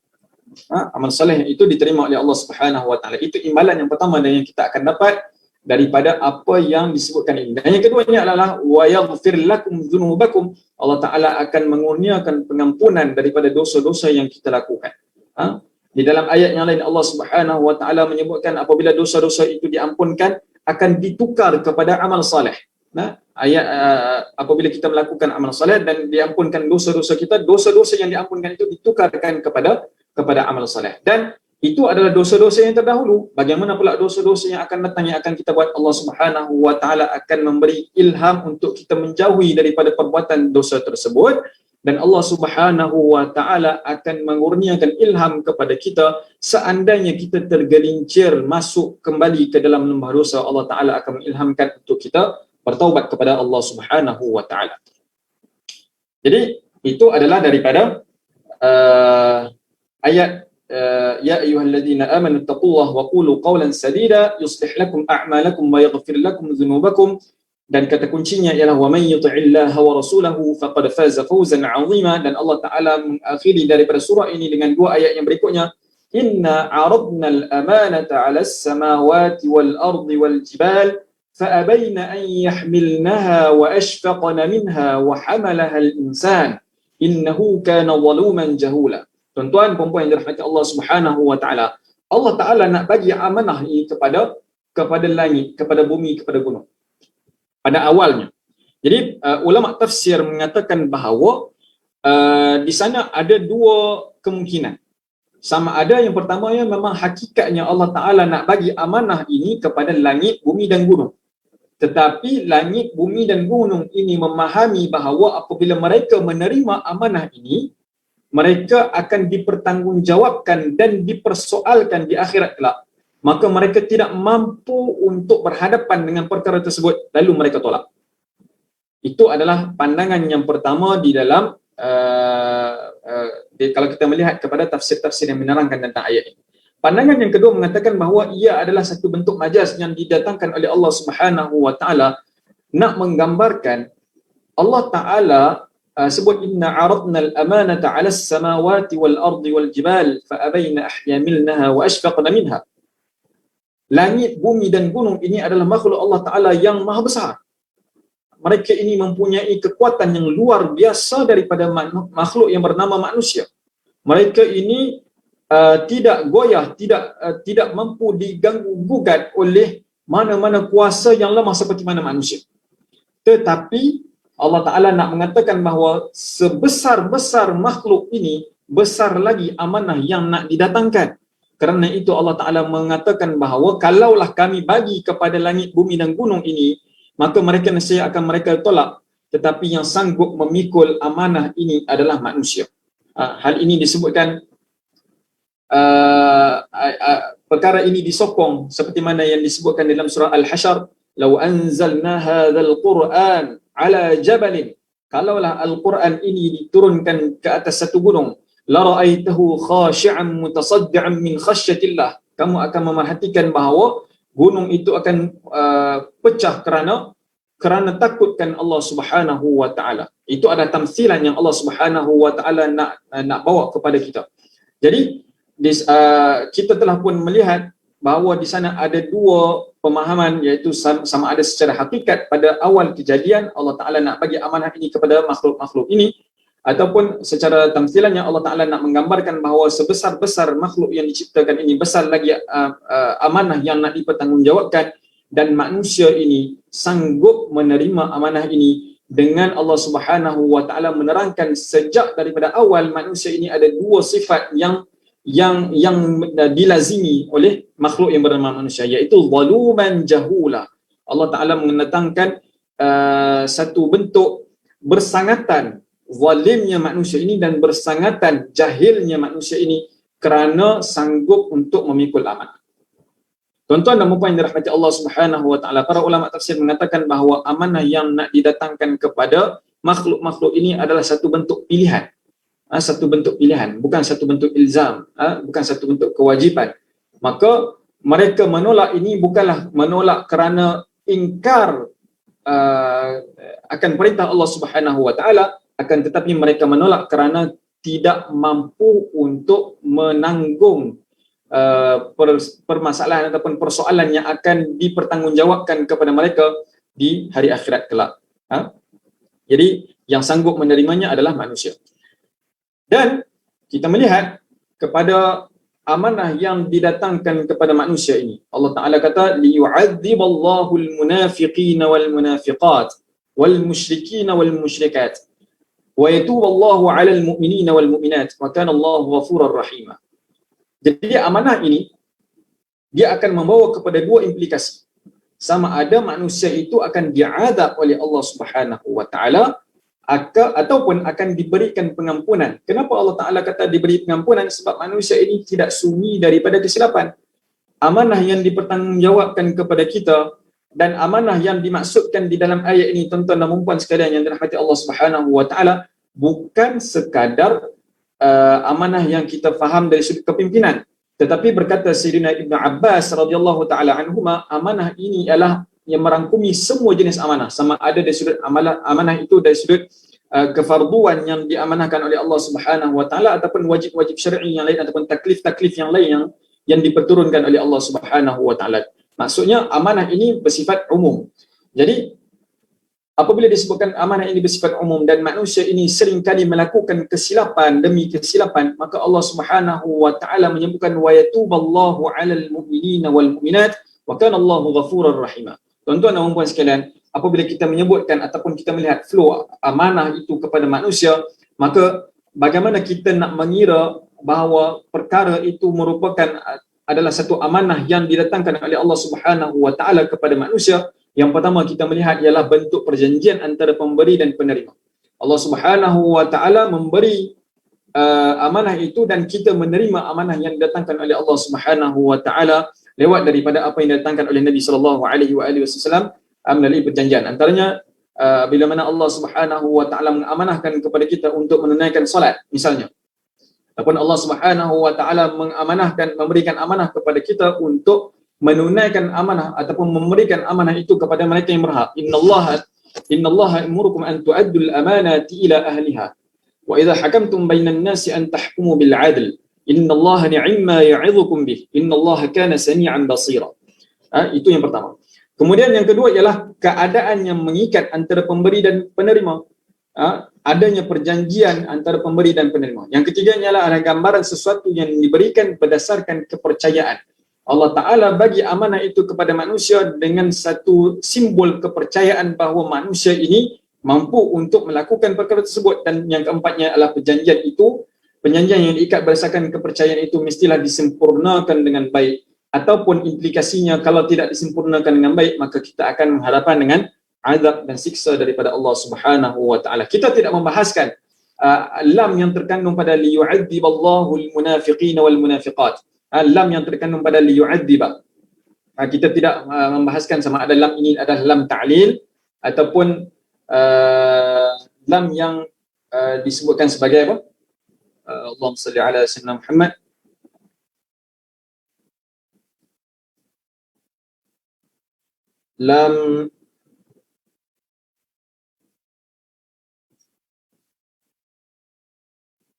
Amal saleh itu diterima oleh Allah Subhanahu wa Ta'ala. Itu imbalan yang pertama dan yang kita akan dapat daripada apa yang disebutkan ini. Dan yang keduanya adalah wa yaghfir lakum dzunubakum. Allah Ta'ala akan mengurniakan pengampunan daripada dosa-dosa yang kita lakukan. Di dalam ayat yang lain Allah Subhanahu wa Ta'ala menyebutkan apabila dosa-dosa itu diampunkan akan ditukar kepada amal saleh. Ayat apabila kita melakukan amal saleh dan diampunkan dosa-dosa kita, dosa-dosa yang diampunkan itu ditukarkan kepada amal saleh. Dan itu adalah dosa-dosa yang terdahulu. Bagaimana pula dosa-dosa yang akan datang yang akan kita buat? Allah Subhanahu wa Ta'ala akan memberi ilham untuk kita menjauhi daripada perbuatan dosa tersebut, dan Allah Subhanahu wa Ta'ala akan mengurniakan ilham kepada kita seandainya kita tergelincir masuk kembali ke dalam lembah dosa. Allah Ta'ala akan mengilhamkan untuk kita bertaubat kepada Allah Subhanahu wa Ta'ala. Jadi itu adalah daripada ayat ya ayyuhalladzina amanu taqullaha wa qulu qawlan sadida yuslih lakum a'malakum wa yaghfir lakum dzunubakum. Dan kata kuncinya ialah wa may yuti'illaha wa rasulahu faqad faza fawzan 'azima. Dan Allah Ta'ala mengakhiri daripada surah ini dengan dua ayat yang berikutnya, inna 'aradna al-amanata 'ala as-samawati wal ardi wal jibal فأبين أن يحملنها وأشفقن منها وحملها الإنسان إنه كان ظلوما جهولا. Tuan-tuan dan puan yang dirahmati Allah Subhanahu wa Ta'ala, Allah Ta'ala nak bagi amanah ini kepada langit, kepada bumi, kepada gunung pada awalnya. Jadi ulama tafsir mengatakan bahawa di sana ada dua kemungkinan. Sama ada yang pertamanya memang hakikatnya Allah Ta'ala nak bagi amanah ini kepada langit, bumi dan gunung. Tetapi langit, bumi dan gunung ini memahami bahawa apabila mereka menerima amanah ini, mereka akan dipertanggungjawabkan dan dipersoalkan di akhirat kelak. Maka mereka tidak mampu untuk berhadapan dengan perkara tersebut, lalu mereka tolak. Itu adalah pandangan yang pertama di dalam kalau kita melihat kepada tafsir-tafsir yang menerangkan tentang ayat ini. Pandangan yang kedua mengatakan bahawa ia adalah satu bentuk majaz yang didatangkan oleh Allah Subhanahu wa Ta'ala nak menggambarkan Allah Ta'ala sebut inna 'aradna al-amanata 'ala as-samawati wal ardi wal jibal fa abayna ahyamilnaha wa ashfaqna minha. Langit, bumi dan gunung ini adalah makhluk Allah Ta'ala yang maha besar. Mereka ini mempunyai kekuatan yang luar biasa daripada makhluk yang bernama manusia. Mereka ini tidak goyah, tidak mampu diganggu gugat oleh mana-mana kuasa yang lemah seperti mana manusia. Tetapi Allah Ta'ala nak mengatakan bahawa sebesar-besar makhluk ini, besar lagi amanah yang nak didatangkan. Kerana itu Allah Ta'ala mengatakan bahawa kalaulah kami bagi kepada langit, bumi dan gunung ini, maka mereka nescaya akan mereka tolak. Tetapi yang sanggup memikul amanah ini adalah manusia. Hal ini disebutkan, perkara ini disokong seperti mana yang disebutkan dalam surah Al-Hasyr, "Lau anzalna hadzal Qur'an 'ala jabalin." Kalaulah Al-Quran ini diturunkan ke atas satu gunung, "la ra'aitahu khashi'an mutasaddi'an min khasyatillah." Kamu akan memerhatikan bahawa gunung itu akan pecah kerana takutkan Allah Subhanahu wa Ta'ala. Itu adalah tamthilan yang Allah Subhanahu wa Ta'ala nak bawa kepada kita. Jadi kita telah pun melihat bahawa di sana ada dua pemahaman, iaitu sama ada secara hakikat pada awal kejadian Allah Ta'ala nak bagi amanah ini kepada makhluk-makhluk ini, ataupun secara tamthilannya Allah Ta'ala nak menggambarkan bahawa sebesar-besar makhluk yang diciptakan ini, besar lagi amanah yang nak dipertanggungjawabkan, dan manusia ini sanggup menerima amanah ini dengan Allah Subhanahu wa Ta'ala menerangkan sejak daripada awal manusia ini ada dua sifat yang yang dilazimi oleh makhluk yang bernama manusia, iaitu zaluman jahula. Allah Ta'ala mendatangkan satu bentuk bersangatan zalimnya manusia ini dan bersangatan jahilnya manusia ini kerana sanggup untuk memikul amanah. Tuan-tuan dan puan yang dirahmati Allah Subhanahu wa taala, para ulama tafsir mengatakan bahawa amanah yang nak didatangkan kepada makhluk-makhluk ini adalah satu bentuk pilihan. Satu bentuk pilihan, bukan satu bentuk ilzam, bukan satu bentuk kewajipan. Maka mereka menolak ini bukanlah menolak kerana ingkar akan perintah Allah Subhanahu wa taala, akan tetapi mereka menolak kerana tidak mampu untuk menanggung permasalahan ataupun persoalan yang akan dipertanggungjawabkan kepada mereka di hari akhirat kelak. Jadi yang sanggup menerimanya adalah manusia. Dan kita melihat kepada amanah yang didatangkan kepada manusia ini, Allah Ta'ala kata liyu'adziballahu al-munafiqina wal-munafiqat wal-musyrikina wal-musyrikat wa yatuballahu 'alal mu'minina wal-mu'minat wa kana Allahu ghafurar rahima. Jadi amanah ini dia akan membawa kepada dua implikasi. Sama ada manusia itu akan diazab oleh Allah Subhanahu wa taala ataupun akan diberikan pengampunan. Kenapa Allah Ta'ala kata diberi pengampunan? Sebab manusia ini tidak sunyi daripada kesilapan. Amanah yang dipertanggungjawabkan kepada kita dan amanah yang dimaksudkan di dalam ayat ini, tuan-tuan dan puan sekalian yang dirahmati Allah Subhanahu wa taala, bukan sekadar amanah yang kita faham dari sudut kepimpinan. Tetapi berkata Sayyidina Ibn Abbas radhiyallahu taala anhuma, amanah ini ialah yang merangkumi semua jenis amanah, sama ada dari sudut amanah itu dari sudut kefarduan yang diamanahkan oleh Allah Subhanahu wa taala ataupun wajib-wajib syar'i yang lain ataupun taklif-taklif yang lain yang diperturunkan oleh Allah Subhanahu wa taala. Maksudnya amanah ini bersifat umum. Jadi apabila disebutkan amanah ini bersifat umum dan manusia ini seringkali melakukan kesilapan demi kesilapan, maka Allah Subhanahu wa taala menyebutkan wa yatuballahu 'alal mu'minina wal mu'minat wa kana Allahu ghafurar rahima. Tuan-tuan dan puan sekalian, apabila kita menyebutkan ataupun kita melihat flow amanah itu kepada manusia, maka bagaimana kita nak mengira bahawa perkara itu merupakan adalah satu amanah yang didatangkan oleh Allah Subhanahu wa taala kepada manusia? Yang pertama kita melihat ialah bentuk perjanjian antara pemberi dan penerima. Allah Subhanahu wa taala memberi amanah itu dan kita menerima amanah yang didatangkan oleh Allah Subhanahu wa taala lewat daripada apa yang didatangkan oleh Nabi sallallahu alaihi wasallam melalui perjanjian. Antaranya bila mana Allah Subhanahu wa taala mengamanahkan kepada kita untuk menunaikan solat misalnya. Ataupun Allah Subhanahu wa taala memberikan amanah kepada kita untuk menunaikan amanah ataupun memberikan amanah itu kepada mereka yang berhak. Innallaha yamurukum an tu'addul amanati ila ahliha wa idza hakamtum bainan nasi an tahkumu bil 'adl. Innallaha ni'ma ya'idhukum bih. Innallaha kana sami'an basira. Itu yang pertama. Kemudian yang kedua ialah keadaan yang mengikat antara pemberi dan penerima. Adanya perjanjian antara pemberi dan penerima. Yang ketiga ialah ada gambaran sesuatu yang diberikan berdasarkan kepercayaan. Allah Ta'ala bagi amanah itu kepada manusia dengan satu simbol kepercayaan bahawa manusia ini mampu untuk melakukan perkara tersebut. Dan yang keempatnya adalah perjanjian itu. Perjanjian yang diikat berdasarkan kepercayaan itu mestilah disempurnakan dengan baik. Ataupun implikasinya kalau tidak disempurnakan dengan baik, maka kita akan menghadapan dengan azab dan siksa daripada Allah Subhanahu wa taala. Kita tidak membahaskan lam yang terkandung pada liyu'adziballahu al-munafiqina wal munafiqat. Lam yang terkandung pada liyu'adziba. Kita tidak membahaskan sama ada lam ini adalah lam ta'lil ataupun lam yang disebutkan sebagai apa? Allahumma salli ala sayyidina Muhammad.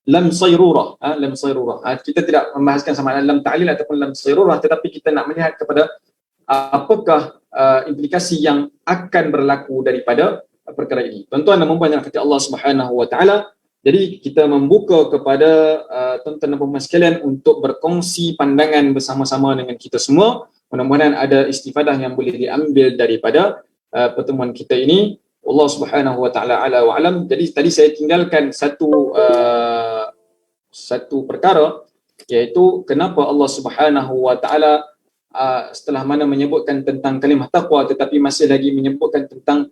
Lam sayrurah. Lam sayrurah. Kita tidak membahaskan sama ada lam ta'lil ataupun lam sayrurah, tetapi kita nak melihat kepada apakah implikasi yang akan berlaku daripada perkara ini. Tuan-tuan dan puan yang dirahmati Allah Subhanahu wa taala, jadi kita membuka kepada tuan-tuan dan puan sekalian untuk berkongsi pandangan bersama-sama dengan kita semua. Mudah-mudahan ada istifadah yang boleh diambil daripada pertemuan kita ini. Allah Subhanahu wa taala ala wa alam. Jadi tadi saya tinggalkan satu perkara iaitu kenapa Allah Subhanahu wa taala setelah mana menyebutkan tentang kalimah taqwa tetapi masih lagi menyebutkan tentang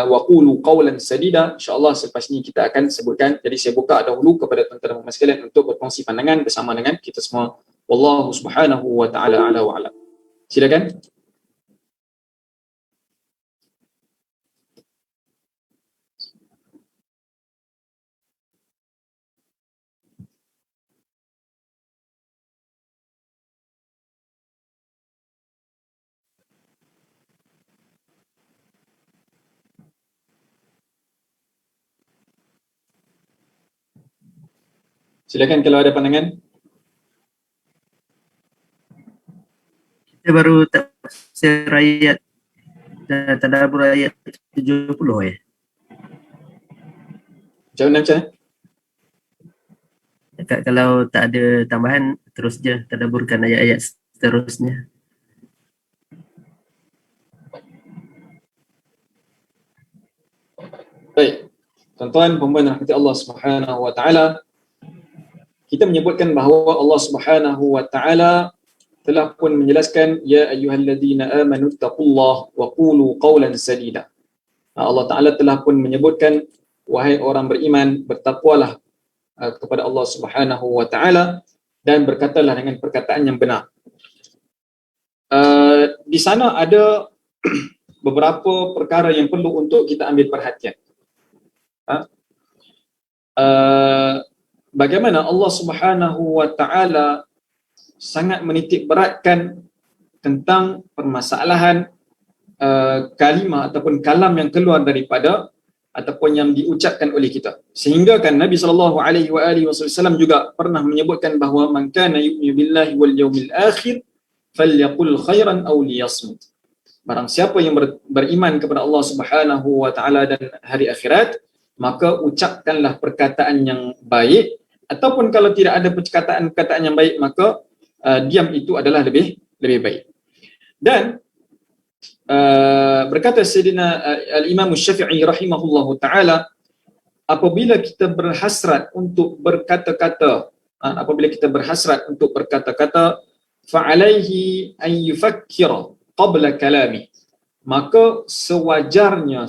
waqulu qawlan sadida. InsyaAllah selepas ini kita akan sebutkan. Jadi saya buka dahulu kepada tuan-tuan dan puan sekalian untuk berkongsi pandangan bersama dengan kita semua. Wallahu Subhanahu wa taala ala wa alam. Silakan. Silakan kalau ada pandangan. Kita baru tafsir ayat tadabbur ayat 70 ya. Macam mana macam? Kalau tak ada tambahan terus je tadabburkan ayat-ayat seterusnya. Baik. Tuan-tuan puan-puan rahmati Allah Subhanahu wa taala, kita menyebutkan bahawa Allah Subhanahu wa taala telah pun menjelaskan ya ayyuhalladzina amanu taqullaha wa qulu qawlan sadida. Allah taala telah pun menyebutkan wahai orang beriman bertakwalah kepada Allah Subhanahu wa taala dan berkatalah dengan perkataan yang benar. Di sana ada beberapa perkara yang perlu untuk kita ambil perhatian. Bagaimana Allah Subhanahu wa taala sangat menitik beratkan tentang permasalahan kalimah ataupun kalam yang keluar daripada ataupun yang diucapkan oleh kita. Sehingga kan Nabi sallallahu alaihi wasallam juga pernah menyebutkan bahawa man kana yu'minu billahi wal yawmil akhir falyaqul khairan aw liyasmut. Barang siapa yang beriman kepada Allah Subhanahu wa taala dan hari akhirat, maka ucapkanlah perkataan yang baik, ataupun kalau tidak ada perkataan yang baik, maka diam itu adalah lebih baik. Dan berkata Sayyidina Al-Imam Syafi'i rahimahullahu ta'ala, apabila kita berhasrat untuk berkata-kata, fa'alaihi an yufakkira qabla kalami, maka sewajibnya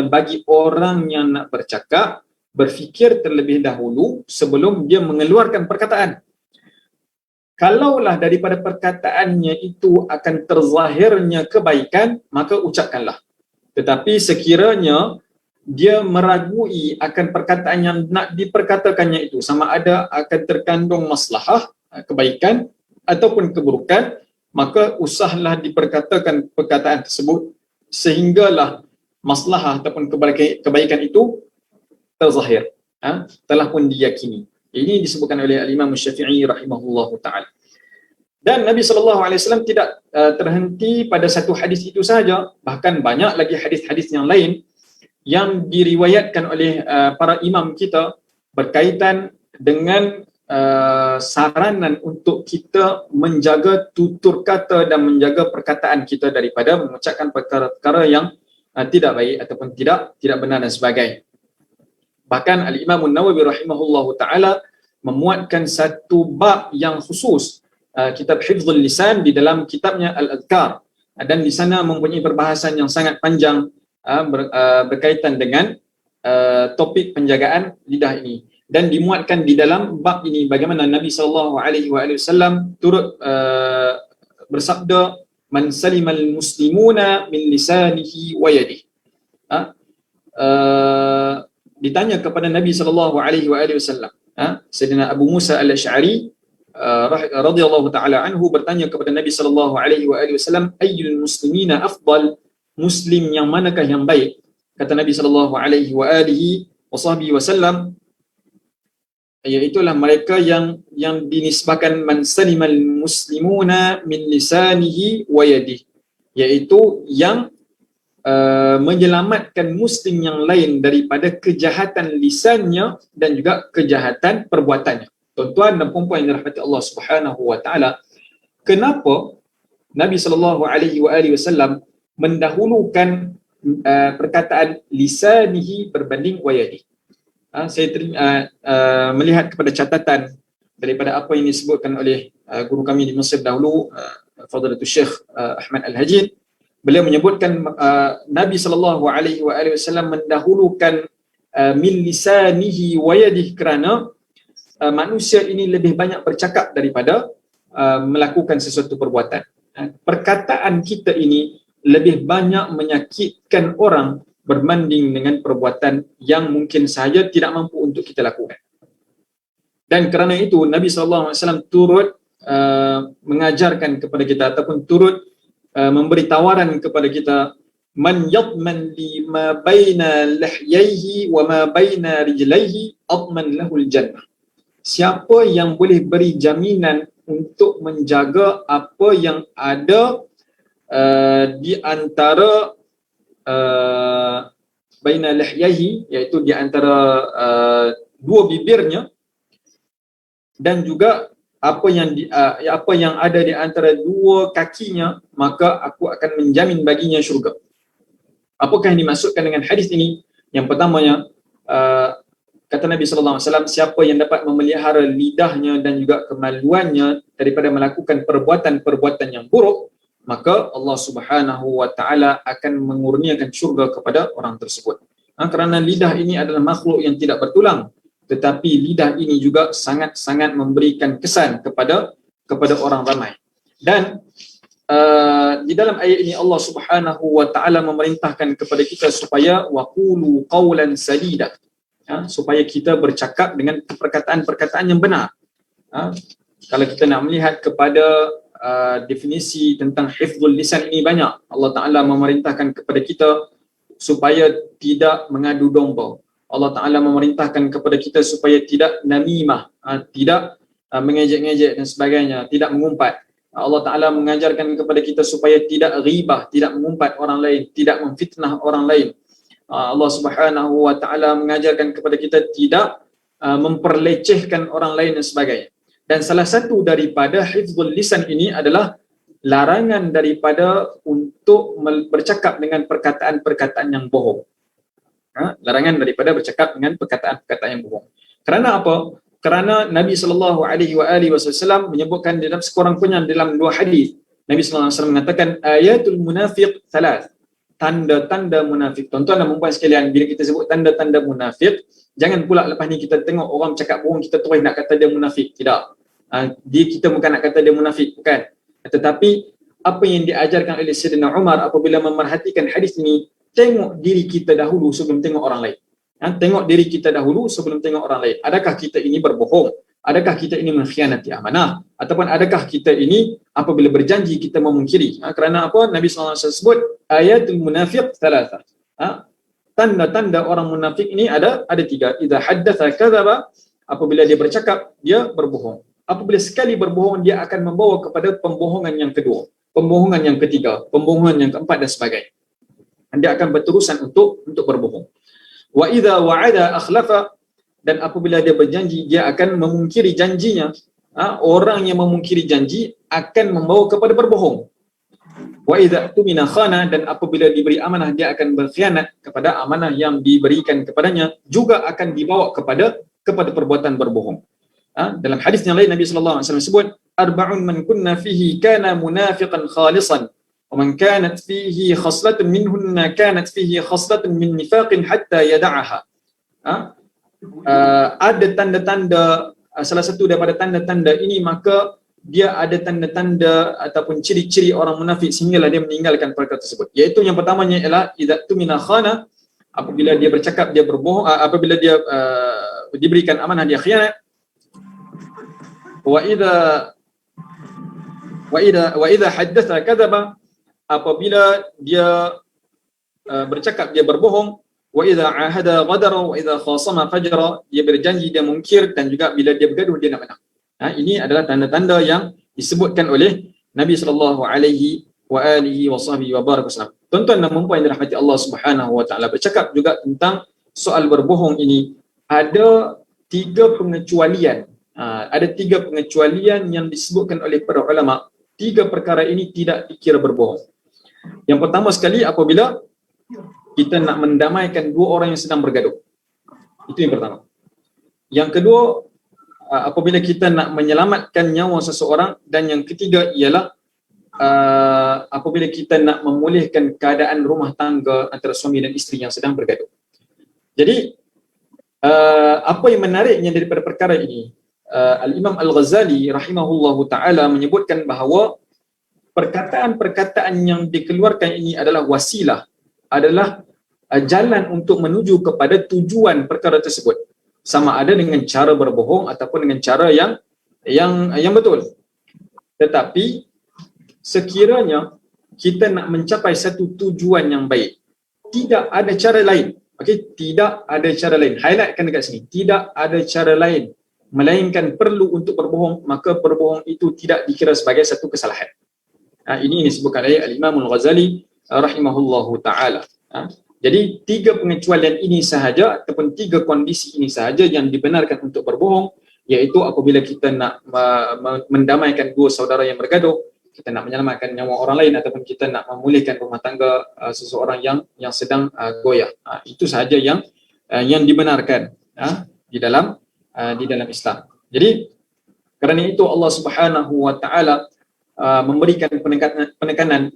bagi orang yang nak bercakap, berfikir terlebih dahulu sebelum dia mengeluarkan perkataan. Kalaulah daripada perkataannya itu akan terzahirnya kebaikan, maka ucapkanlah. Tetapi sekiranya dia meragui akan perkataan yang nak diperkatakannya itu sama ada akan terkandung maslahah, kebaikan ataupun keburukan, maka usahlah diperkatakan perkataan tersebut sehinggalah maslahah ataupun kebaikan itu terzahir, telah pun diyakini. Ini disebutkan oleh Al-Imam Syafi'i rahimahullahu ta'ala. Dan Nabi SAW tidak terhenti pada satu hadis itu sahaja, bahkan banyak lagi hadis-hadis yang lain yang diriwayatkan oleh para imam kita berkaitan dengan saranan untuk kita menjaga tutur kata dan menjaga perkataan kita daripada mengucapkan perkara-perkara yang tidak baik ataupun tidak benar dan sebagainya. Bahkan Al-Imam Nawawi rahimahullahu ta'ala memuatkan satu bab yang khusus, kitab Hifzul Lisan, di dalam kitabnya Al-Adhkar, dan di sana mempunyai perbahasan yang sangat panjang berkaitan dengan topik penjagaan lidah ini. Dan dimuatkan di dalam bab ini bagaimana Nabi SAW turut bersabda, man salimal muslimuna min lisanihi wa yadihi. Ditanya kepada Nabi SAW, Sayyidina Abu Musa al-Ash'ari radhiyallahu ta'ala anhu bertanya kepada Nabi SAW, ayyul muslimina afdal, muslim yang manakah yang baik? Kata Nabi SAW, iaitulah mereka yang dinisbahkan man salimal muslimuna min lisanihi wa yadihi, iaitu yang menyelamatkan muslim yang lain daripada kejahatan lisannya dan juga kejahatan perbuatannya. Tuan-tuan dan puan-puan yang dirahmati Allah Subhanahu wa taala, kenapa Nabi SAW mendahulukan perkataan lisanihi berbanding wayadi? Saya melihat kepada catatan daripada apa yang disebutkan oleh guru kami di Mesir dahulu, Fadilatul Syekh Ahmad Al-Hajid. Beliau menyebutkan Nabi SAW mendahulukan min lisanihi wa yadihi, kerana manusia ini lebih banyak bercakap daripada melakukan sesuatu perbuatan. Perkataan kita ini lebih banyak menyakitkan orang berbanding dengan perbuatan yang mungkin sahaja tidak mampu untuk kita lakukan. Dan kerana itu Nabi SAW turut mengajarkan kepada kita ataupun turut memberi tawaran kepada kita, man yadman li ma baina lihyaihi wa ma baina rijlaihi adman lahul jannah. Siapa yang boleh beri jaminan untuk menjaga apa yang ada di antara baina lihyaihi, iaitu di antara dua bibirnya, dan juga apa yang ada di antara dua kakinya, maka aku akan menjamin baginya syurga. Apakah yang dimaksudkan dengan hadis ini? Yang pertamanya, kata Nabi SAW, siapa yang dapat memelihara lidahnya dan juga kemaluannya daripada melakukan perbuatan-perbuatan yang buruk, maka Allah Subhanahu wa Ta'ala akan mengurniakan syurga kepada orang tersebut. Kerana lidah ini adalah makhluk yang tidak bertulang, tetapi lidah ini juga sangat-sangat memberikan kesan kepada orang ramai. Dan di dalam ayat ini Allah Subhanahu wa Ta'ala memerintahkan kepada kita supaya waqulu qawlan sadida, supaya kita bercakap dengan perkataan-perkataan yang benar. Kalau kita nak melihat kepada definisi tentang hifzul lisan ini banyak. Allah Ta'ala memerintahkan kepada kita supaya tidak mengadu domba. Allah Ta'ala memerintahkan kepada kita supaya tidak namimah, tidak mengejek-ngejek dan sebagainya, tidak mengumpat. Allah Ta'ala mengajarkan kepada kita supaya tidak ghibah, tidak mengumpat orang lain, tidak memfitnah orang lain. Allah Subhanahu wa Ta'ala mengajarkan kepada kita tidak memperlecehkan orang lain dan sebagainya. Dan salah satu daripada hifzul lisan ini adalah larangan daripada untuk bercakap dengan perkataan-perkataan yang bohong. Larangan daripada bercakap dengan perkataan-perkataan yang bohong. Kerana apa? Kerana Nabi SAW menyebutkan dalam sekurang-kurangnya dalam dua hadis, Nabi SAW mengatakan ayatul munafiq thalath, tanda-tanda munafik. Tuan-tuan dan puan sekalian, bila kita sebut tanda-tanda munafik, jangan pula lepas ni kita tengok orang cakap bohong, kita terus nak kata dia munafik. Tidak. Kita bukan nak kata dia munafik, bukan. Tetapi apa yang diajarkan oleh Sayyidina Umar apabila memerhatikan hadis ini, tengok diri kita dahulu sebelum tengok orang lain. Tengok diri kita dahulu sebelum tengok orang lain. Adakah kita ini berbohong? Adakah kita ini mengkhianati amanah? Ataupun adakah kita ini apabila berjanji kita memungkiri? Kerana apa? Nabi SAW sebut ayatul munafiq thalatha. Tanda-tanda orang munafik ini ada tiga. Idza haddatha kadzaba, apabila dia bercakap dia berbohong. Apabila sekali berbohong, dia akan membawa kepada pembohongan yang kedua, pembohongan yang ketiga, pembohongan yang keempat dan sebagainya. Dia akan berterusan untuk berbohong. Wa idza wa'ada akhlafa, dan apabila dia berjanji, dia akan memungkiri janjinya. Orang yang memungkiri janji akan membawa kepada berbohong. Wa idza tumina khana, dan apabila diberi amanah, dia akan berkhianat kepada amanah yang diberikan kepadanya, juga akan dibawa kepada perbuatan berbohong. Dalam hadis yang lain Nabi sallallahu alaihi wasallam sebut arba'un man kunna fihi kana munafiqan khalisan wa man kanat fihi khaslatun minhunna kanat fihi khaslatun min nifaqin hatta yada'aha. Ada tanda-tanda, salah satu daripada tanda-tanda ini, maka dia ada tanda-tanda ataupun ciri-ciri orang munafik sehinggalah dia meninggalkan perkara tersebut. Iaitu yang pertamanya ialah idza tumina khana, apabila dia bercakap dia berbohong, apabila dia diberikan amanah dia khianat. Wa idza haddatha kadzaba, apabila dia bercakap dia berbohong. Wa idza ahada ghadara wa idza khasama fajara, dia berjanji dia mungkir, dan juga bila dia bergaduh dia nak menang. Ini adalah tanda-tanda yang disebutkan oleh Nabi sallallahu alaihi wa alihi wasahbihi wa baraka wasallam. Tuan-tuan dan puan yang dirahmati Allah Subhanahu wa Ta'ala, bercakap juga tentang soal berbohong ini, ada tiga pengecualian. Ada tiga pengecualian yang disebutkan oleh para ulama. Tiga perkara ini tidak dikira berbohong. Yang pertama sekali, apabila kita nak mendamaikan dua orang yang sedang bergaduh. Itu yang pertama. Yang kedua, apabila kita nak menyelamatkan nyawa seseorang, dan yang ketiga ialah apabila kita nak memulihkan keadaan rumah tangga antara suami dan isteri yang sedang bergaduh. Jadi apa yang menariknya daripada perkara ini, Al-Imam Al-Ghazali rahimahullahu ta'ala menyebutkan bahawa perkataan-perkataan yang dikeluarkan ini adalah wasilah, adalah jalan untuk menuju kepada tujuan perkara tersebut, sama ada dengan cara berbohong ataupun dengan cara yang betul. Tetapi sekiranya kita nak mencapai satu tujuan yang baik, tidak ada cara lain. Okey, tidak ada cara lain. Highlightkan dekat sini. Tidak ada cara lain melainkan perlu untuk berbohong, maka berbohong itu tidak dikira sebagai satu kesalahan. Ini disebutkan oleh Al-Imam Al-Ghazali rahimahullahu ta'ala. Jadi 3 pengecualian ini sahaja ataupun 3 kondisi ini sahaja yang dibenarkan untuk berbohong, iaitu apabila kita nak mendamaikan dua saudara yang bergaduh, kita nak menyelamatkan nyawa orang lain, ataupun kita nak memulihkan rumah tangga seseorang yang sedang goyah. Itu sahaja yang dibenarkan di dalam Islam. Jadi kerana itu Allah Subhanahu wa taala memberikan penekanan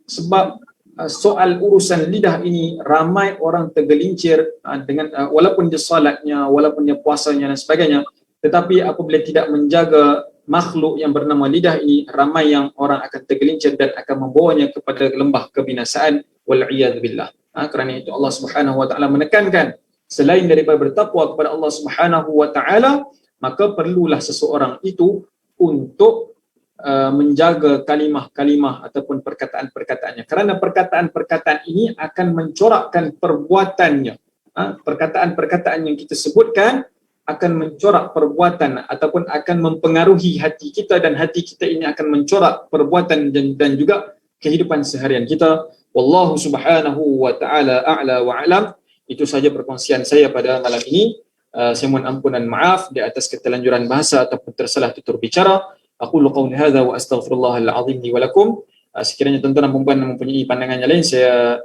sebab soal urusan lidah ini ramai orang tergelincir dengan walaupun dia salatnya, walaupun dia puasanya dan sebagainya, tetapi apabila tidak menjaga makhluk yang bernama lidah ini, ramai yang orang akan tergelincir dan akan membawanya kepada lembah kebinasaan, wal-iyad billah. Kerana itu Allah Subhanahu wa taala menekankan, selain daripada bertakwa kepada Allah Subhanahu wa taala, maka perlulah seseorang itu untuk menjaga kalimah-kalimah ataupun perkataan-perkataannya, kerana perkataan-perkataan ini akan mencorakkan perbuatannya. Perkataan-perkataan yang kita sebutkan akan mencorak perbuatan ataupun akan mempengaruhi hati kita, dan hati kita ini akan mencorak perbuatan dan juga kehidupan seharian kita. Wallahu subhanahu wa ta'ala a'la wa a'lam. Itu sahaja perkongsian saya pada malam ini. Saya mohon ampun dan maaf di atas keterlanjuran bahasa ataupun tersalah tutur bicara. Aqulu qawli hadza wa astaghfirullahal azim li wa lakum. Sekiranya tuan-tuan dan puan-puan mempunyai pandangan yang lain, saya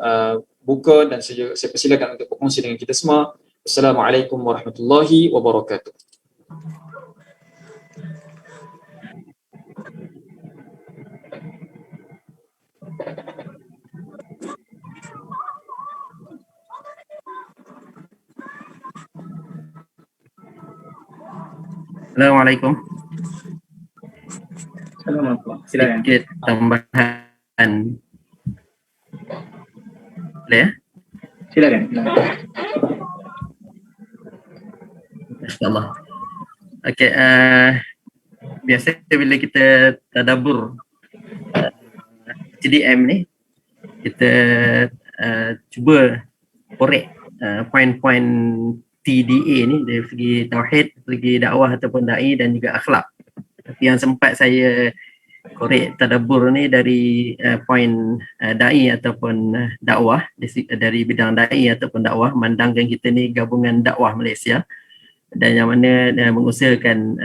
buka dan saya persilakan untuk berkongsi dengan kita semua. Assalamualaikum warahmatullahi wabarakatuh. Assalamualaikum. Assalamualaikum. Silakan. Sedikit tambahan. Boleh ya? Silakan. InsyaAllah. Okey, biasa bila kita tadabbur GDM ni, kita cuba korek poin-poin TDA ni dari segi tauhid, dari segi dakwah ataupun da'i dan juga akhlak. Tapi yang sempat saya korek tadabbur ni dari poin da'i ataupun dakwah, dari bidang da'i ataupun dakwah, memandangkan kita ni gabungan dakwah Malaysia, dan yang mana mengusahakan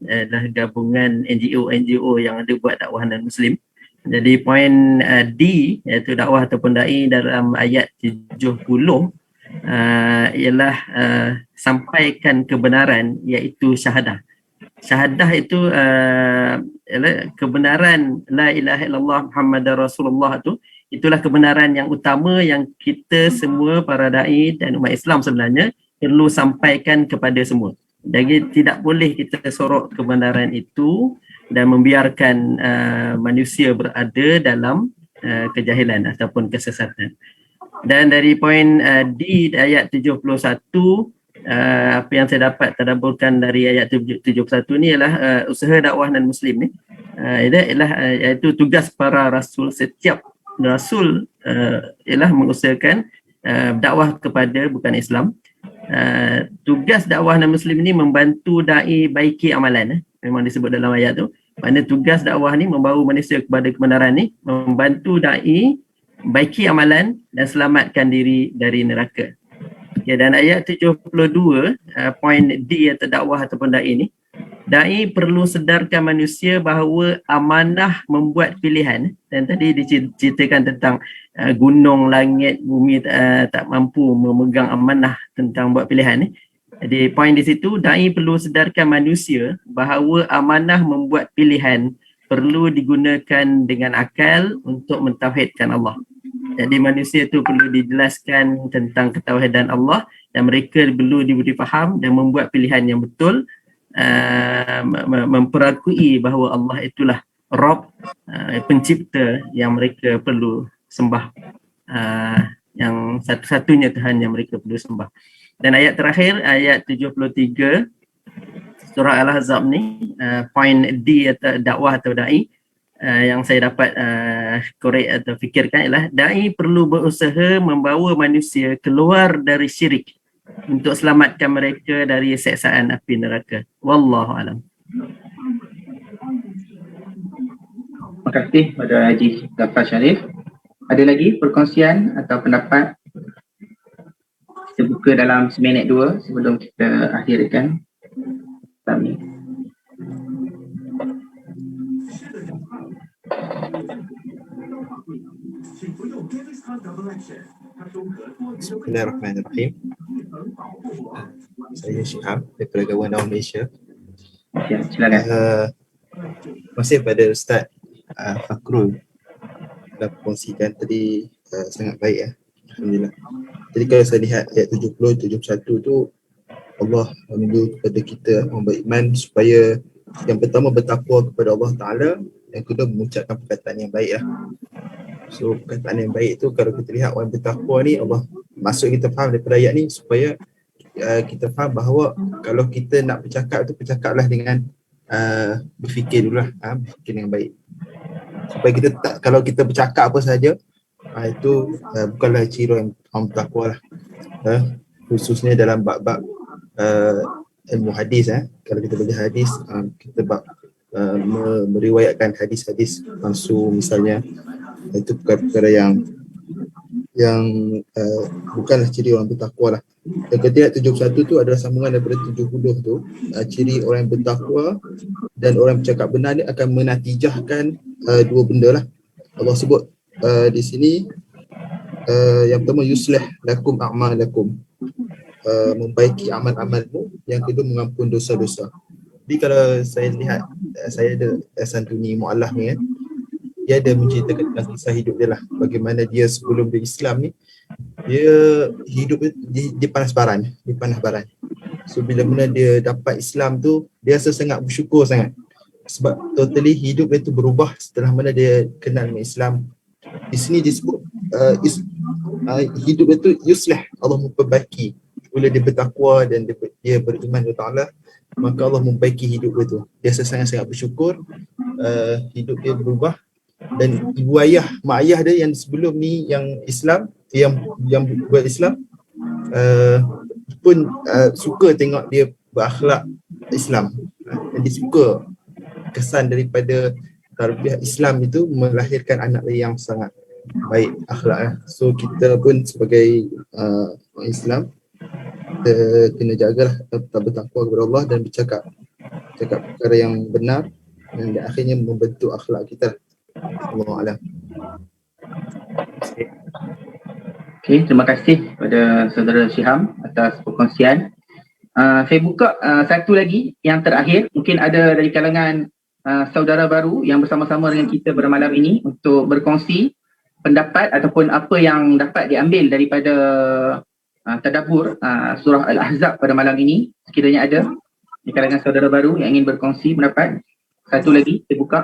adalah gabungan NGO yang ada buat dakwah non-Muslim. Jadi poin D, iaitu dakwah ataupun da'i, dalam ayat 70 ialah sampaikan kebenaran, iaitu syahadah. Syahadah itu ialah kebenaran la ilaha illallah Muhammadar Rasulullah tu, itulah kebenaran yang utama yang kita semua para da'i dan umat Islam sebenarnya perlu sampaikan kepada semua. Jadi tidak boleh kita sorok kebenaran itu dan membiarkan manusia berada dalam kejahilan ataupun kesesatan. Dan dari poin D ayat 71, apa yang saya dapat tadabburkan dari ayat 71 ni ialah usaha dakwah non-Muslim ni iaitu tugas para rasul. Setiap rasul ialah mengusahakan dakwah kepada bukan Islam. Tugas dakwah non-Muslim ni membantu da'i baiki amalan, memang disebut dalam ayat tu. Maknanya tugas dakwah ni membawa manusia kepada kebenaran ni, membantu da'i baiki amalan dan selamatkan diri dari neraka. Ya, dan ayat 72 poin D atau dakwah ataupun da'i ni, da'i perlu sedarkan manusia bahawa amanah membuat pilihan. Dan tadi diceritakan tentang gunung, langit, bumi tak mampu memegang amanah tentang buat pilihan ni. Jadi poin di situ, dai perlu sedarkan manusia bahawa amanah membuat pilihan perlu digunakan dengan akal untuk mentauhidkan Allah. Jadi manusia itu perlu dijelaskan tentang ketauhidan Allah dan mereka perlu diberi faham dan membuat pilihan yang betul, memperakui bahawa Allah itulah Rabb, pencipta yang mereka perlu sembah, yang satu-satunya Tuhan yang mereka perlu sembah. Dan ayat terakhir, ayat 73 surah Al-Ahzab ni, poin D atau dakwah atau da'i, yang saya dapat korek atau fikirkan ialah da'i perlu berusaha membawa manusia keluar dari syirik untuk selamatkan mereka dari seksaan api neraka. Wallahu alam. Terima kasih kepada Haji Ghaffar Sharif. Ada lagi perkongsian atau pendapat? Kita buka dalam seminit 2 sebelum kita akhirkan kami. Bismillahirrahmanirrahim. Saya Syihab daripada Gabungan Dakwah Malaysia. Ya, silakan. Terima kasih kepada Ustaz Fakrul dah kongsikan tadi, sangat baik ya. Alhamdulillah. Jadi kalau saya lihat ayat 70, 71 tu Allah menyuruh kepada kita orang beriman supaya yang pertama bertakwa kepada Allah Ta'ala, yang kedua mengucapkan perkataan yang baik lah. So perkataan yang baik tu kalau kita lihat orang bertakwa ni, Allah maksud kita faham daripada ayat ni supaya kita faham bahawa kalau kita nak bercakap tu, bercakaplah dengan berfikir dulu lah, berfikir dengan baik. Supaya kita tak, kalau kita bercakap apa sahaja, itu bukanlah ciri orang bertakwa lah. Khususnya dalam bab-bab ilmu hadis. Kalau kita belajar hadis, kita meriwayatkan hadis-hadis palsu misalnya, itu perkara yang bukanlah ciri orang bertakwa lah. Yang ketiga 71 tu adalah sambungan daripada 70 tu. Ciri orang yang bertakwa dan orang yang bercakap benar ni akan menatijahkan dua benda lah. Allah sebut di sini, yang pertama yuslih lakum a'malakum, membaiki amal-amalmu. Yang kedua mengampun dosa-dosa. Jadi kalau saya lihat, saya ada santuni mu'allaf ni kan, dia ada menceritakan tentang kisah hidup dia lah, bagaimana dia sebelum dia Islam ni, dia hidup di panas baran. So bila mana dia dapat Islam tu, dia rasa sangat bersyukur sangat, sebab totally hidup dia tu berubah setelah mana dia kenal dengan Islam. Di sini disebut hidup dia tu yuslih, Allah memperbaiki. Bila dia bertakwa dan dia beriman kepada Allah, maka Allah memperbaiki hidup dia tu. Dia sangat-sangat bersyukur, hidup dia berubah. Dan ibu ayah, mak ayah dia yang sebelum ni yang Islam, yang buat Islam, pun suka tengok dia berakhlak Islam. Dan dia suka kesan daripada tarbiyah Islam itu melahirkan anak yang sangat baik akhlak. So kita pun sebagai orang Islam, kita kena jagalah bertakwa kepada Allah dan bercakap perkara yang benar, dan akhirnya membentuk akhlak kita. Allahu a'lam. Okey, terima kasih kepada saudara Syiham atas perkongsian. Saya buka satu lagi yang terakhir. Mungkin ada dari kalangan saudara baru yang bersama-sama dengan kita pada malam ini untuk berkongsi pendapat ataupun apa yang dapat diambil daripada tadabbur surah Al-Ahzab pada malam ini. Sekiranya ada di kalangan saudara baru yang ingin berkongsi pendapat. Satu lagi, saya buka.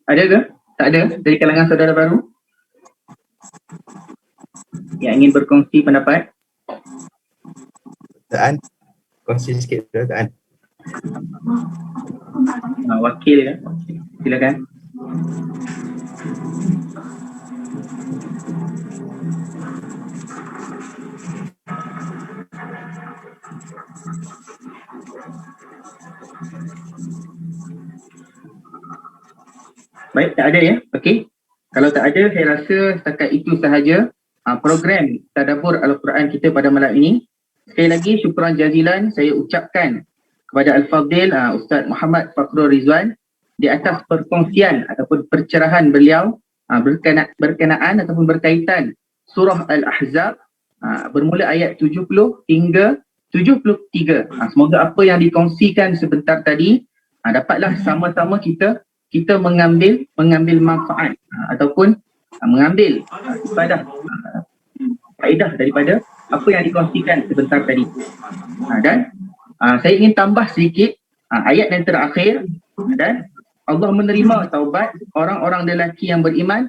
Ada ke? Tak ada dari kalangan saudara baru yang ingin berkongsi pendapat? Taan, kongsi sikit Taan. Wakil ya, silakan. Baik, tak ada ya? Okey. Kalau tak ada, saya rasa setakat itu sahaja program Tadabbur Al-Quran kita pada malam ini. Sekali lagi syukran jazilan saya ucapkan kepada Al-Fadhil Ustaz Muhammad Fakhrul Rizwan di atas perkongsian ataupun pencerahan beliau berkenaan ataupun berkaitan surah Al-Ahzab bermula ayat 70 hingga 73. Semoga apa yang dikongsikan sebentar tadi dapatlah sama-sama kita mengambil manfaat ataupun mengambil faedah daripada apa yang dikongsikan sebentar tadi. Dan saya ingin tambah sedikit ayat yang terakhir, dan Allah menerima taubat orang-orang lelaki yang beriman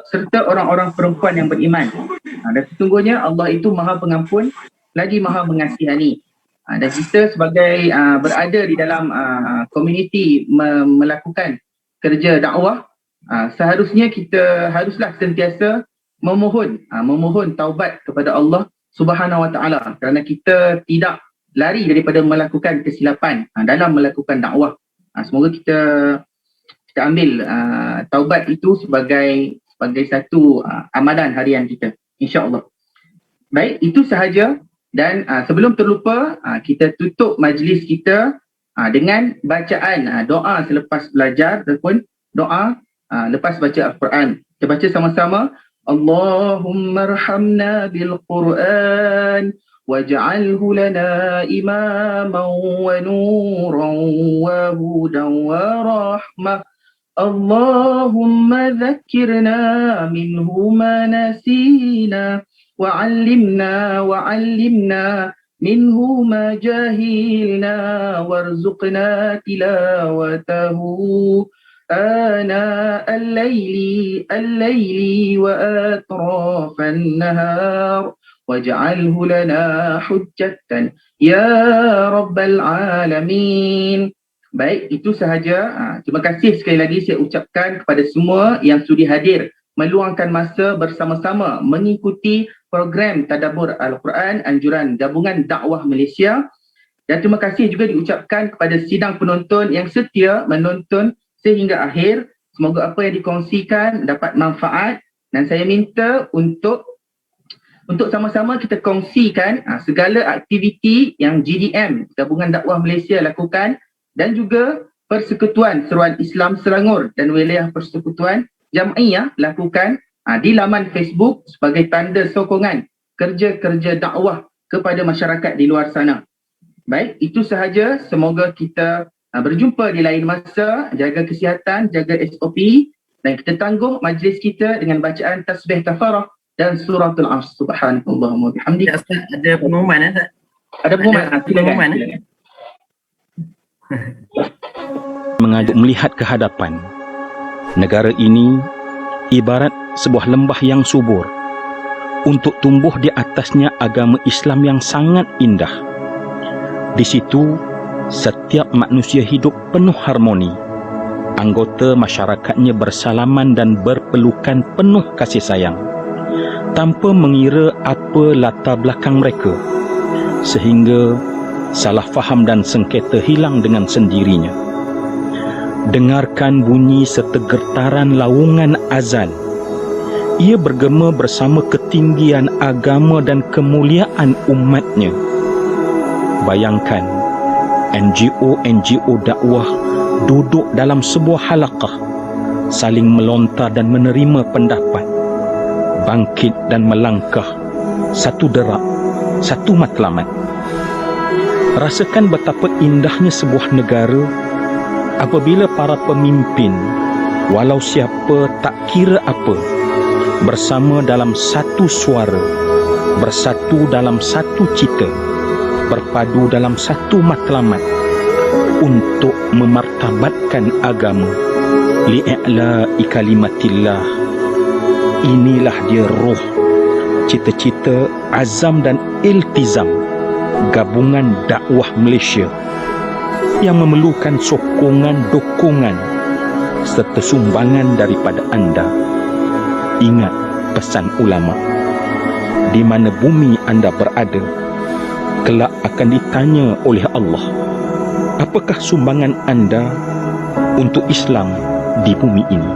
serta orang-orang perempuan yang beriman. Dan sesungguhnya Allah itu Maha Pengampun lagi Maha Mengasihani. Dan kita sebagai berada di dalam komuniti melakukan kerja dakwah, seharusnya kita haruslah sentiasa memohon taubat kepada Allah Subhanahu Wa Taala, kerana kita tidak lari daripada melakukan kesilapan dalam melakukan dakwah. Semoga kita ambil taubat itu sebagai satu amalan harian kita, insya-Allah. Baik, itu sahaja, dan sebelum terlupa kita tutup majlis kita dengan bacaan doa selepas belajar ataupun doa lepas baca Al-Quran. Kita baca sama-sama. Allahumma arhamna bil Quran waj'alhu lana imaman wa nuran wa hudan wa rahmah. Allahumma dhakkirna minhu ma nasina wa'allimna minhu ma jahilna warzuqna tilawatahu آناء الليل وأطراف النهار واجعله لنا حجة يا رب العالمين. Baik, itu sahaja. Terima kasih sekali lagi saya ucapkan kepada semua yang sudi hadir meluangkan masa bersama-sama mengikuti program Tadabbur Al-Quran anjuran Gabungan Dakwah Malaysia. Dan terima kasih juga diucapkan kepada sidang penonton yang setia menonton sehingga akhir. Semoga apa yang dikongsikan dapat manfaat, dan saya minta untuk sama-sama kita kongsikan segala aktiviti yang GDM Gabungan Dakwah Malaysia lakukan, dan juga Persekutuan Seruan Islam Selangor dan Wilayah Persekutuan Jam'iyah lakukan di laman Facebook sebagai tanda sokongan kerja-kerja dakwah kepada masyarakat di luar sana. Baik, itu sahaja. Semoga kita berjumpa di lain masa. Jaga kesihatan, jaga SOP, dan kita tangguh majlis kita dengan bacaan tasbih kafarah dan suratul Asr. Subhanallahumma bihamdika. Ada pengumuman tak? Ada pengumuman. Mengajak melihat ke hadapan. Negara ini ibarat sebuah lembah yang subur. Untuk tumbuh di atasnya agama Islam yang sangat indah. Di situ setiap manusia hidup penuh harmoni. Anggota masyarakatnya bersalaman dan berpelukan penuh kasih sayang, tanpa mengira apa latar belakang mereka, sehingga salah faham dan sengketa hilang dengan sendirinya. Dengarkan bunyi serta getaran laungan azan. Ia bergema bersama ketinggian agama dan kemuliaan umatnya. Bayangkan NGO dakwah duduk dalam sebuah halaqah, saling melontar dan menerima pendapat, bangkit dan melangkah, satu derak, satu matlamat. Rasakan betapa indahnya sebuah negara apabila para pemimpin, walau siapa tak kira apa, bersama dalam satu suara, bersatu dalam satu cita, berpadu dalam satu matlamat untuk memartabatkan agama, li'i'la'i kalimatillah. Inilah dia roh, cita-cita, azam dan iltizam Gabungan Dakwah Malaysia, yang memerlukan sokongan, dukungan serta sumbangan daripada anda. Ingat pesan ulama, di mana bumi anda berada, kelak akan ditanya oleh Allah, apakah sumbangan anda untuk Islam di bumi ini?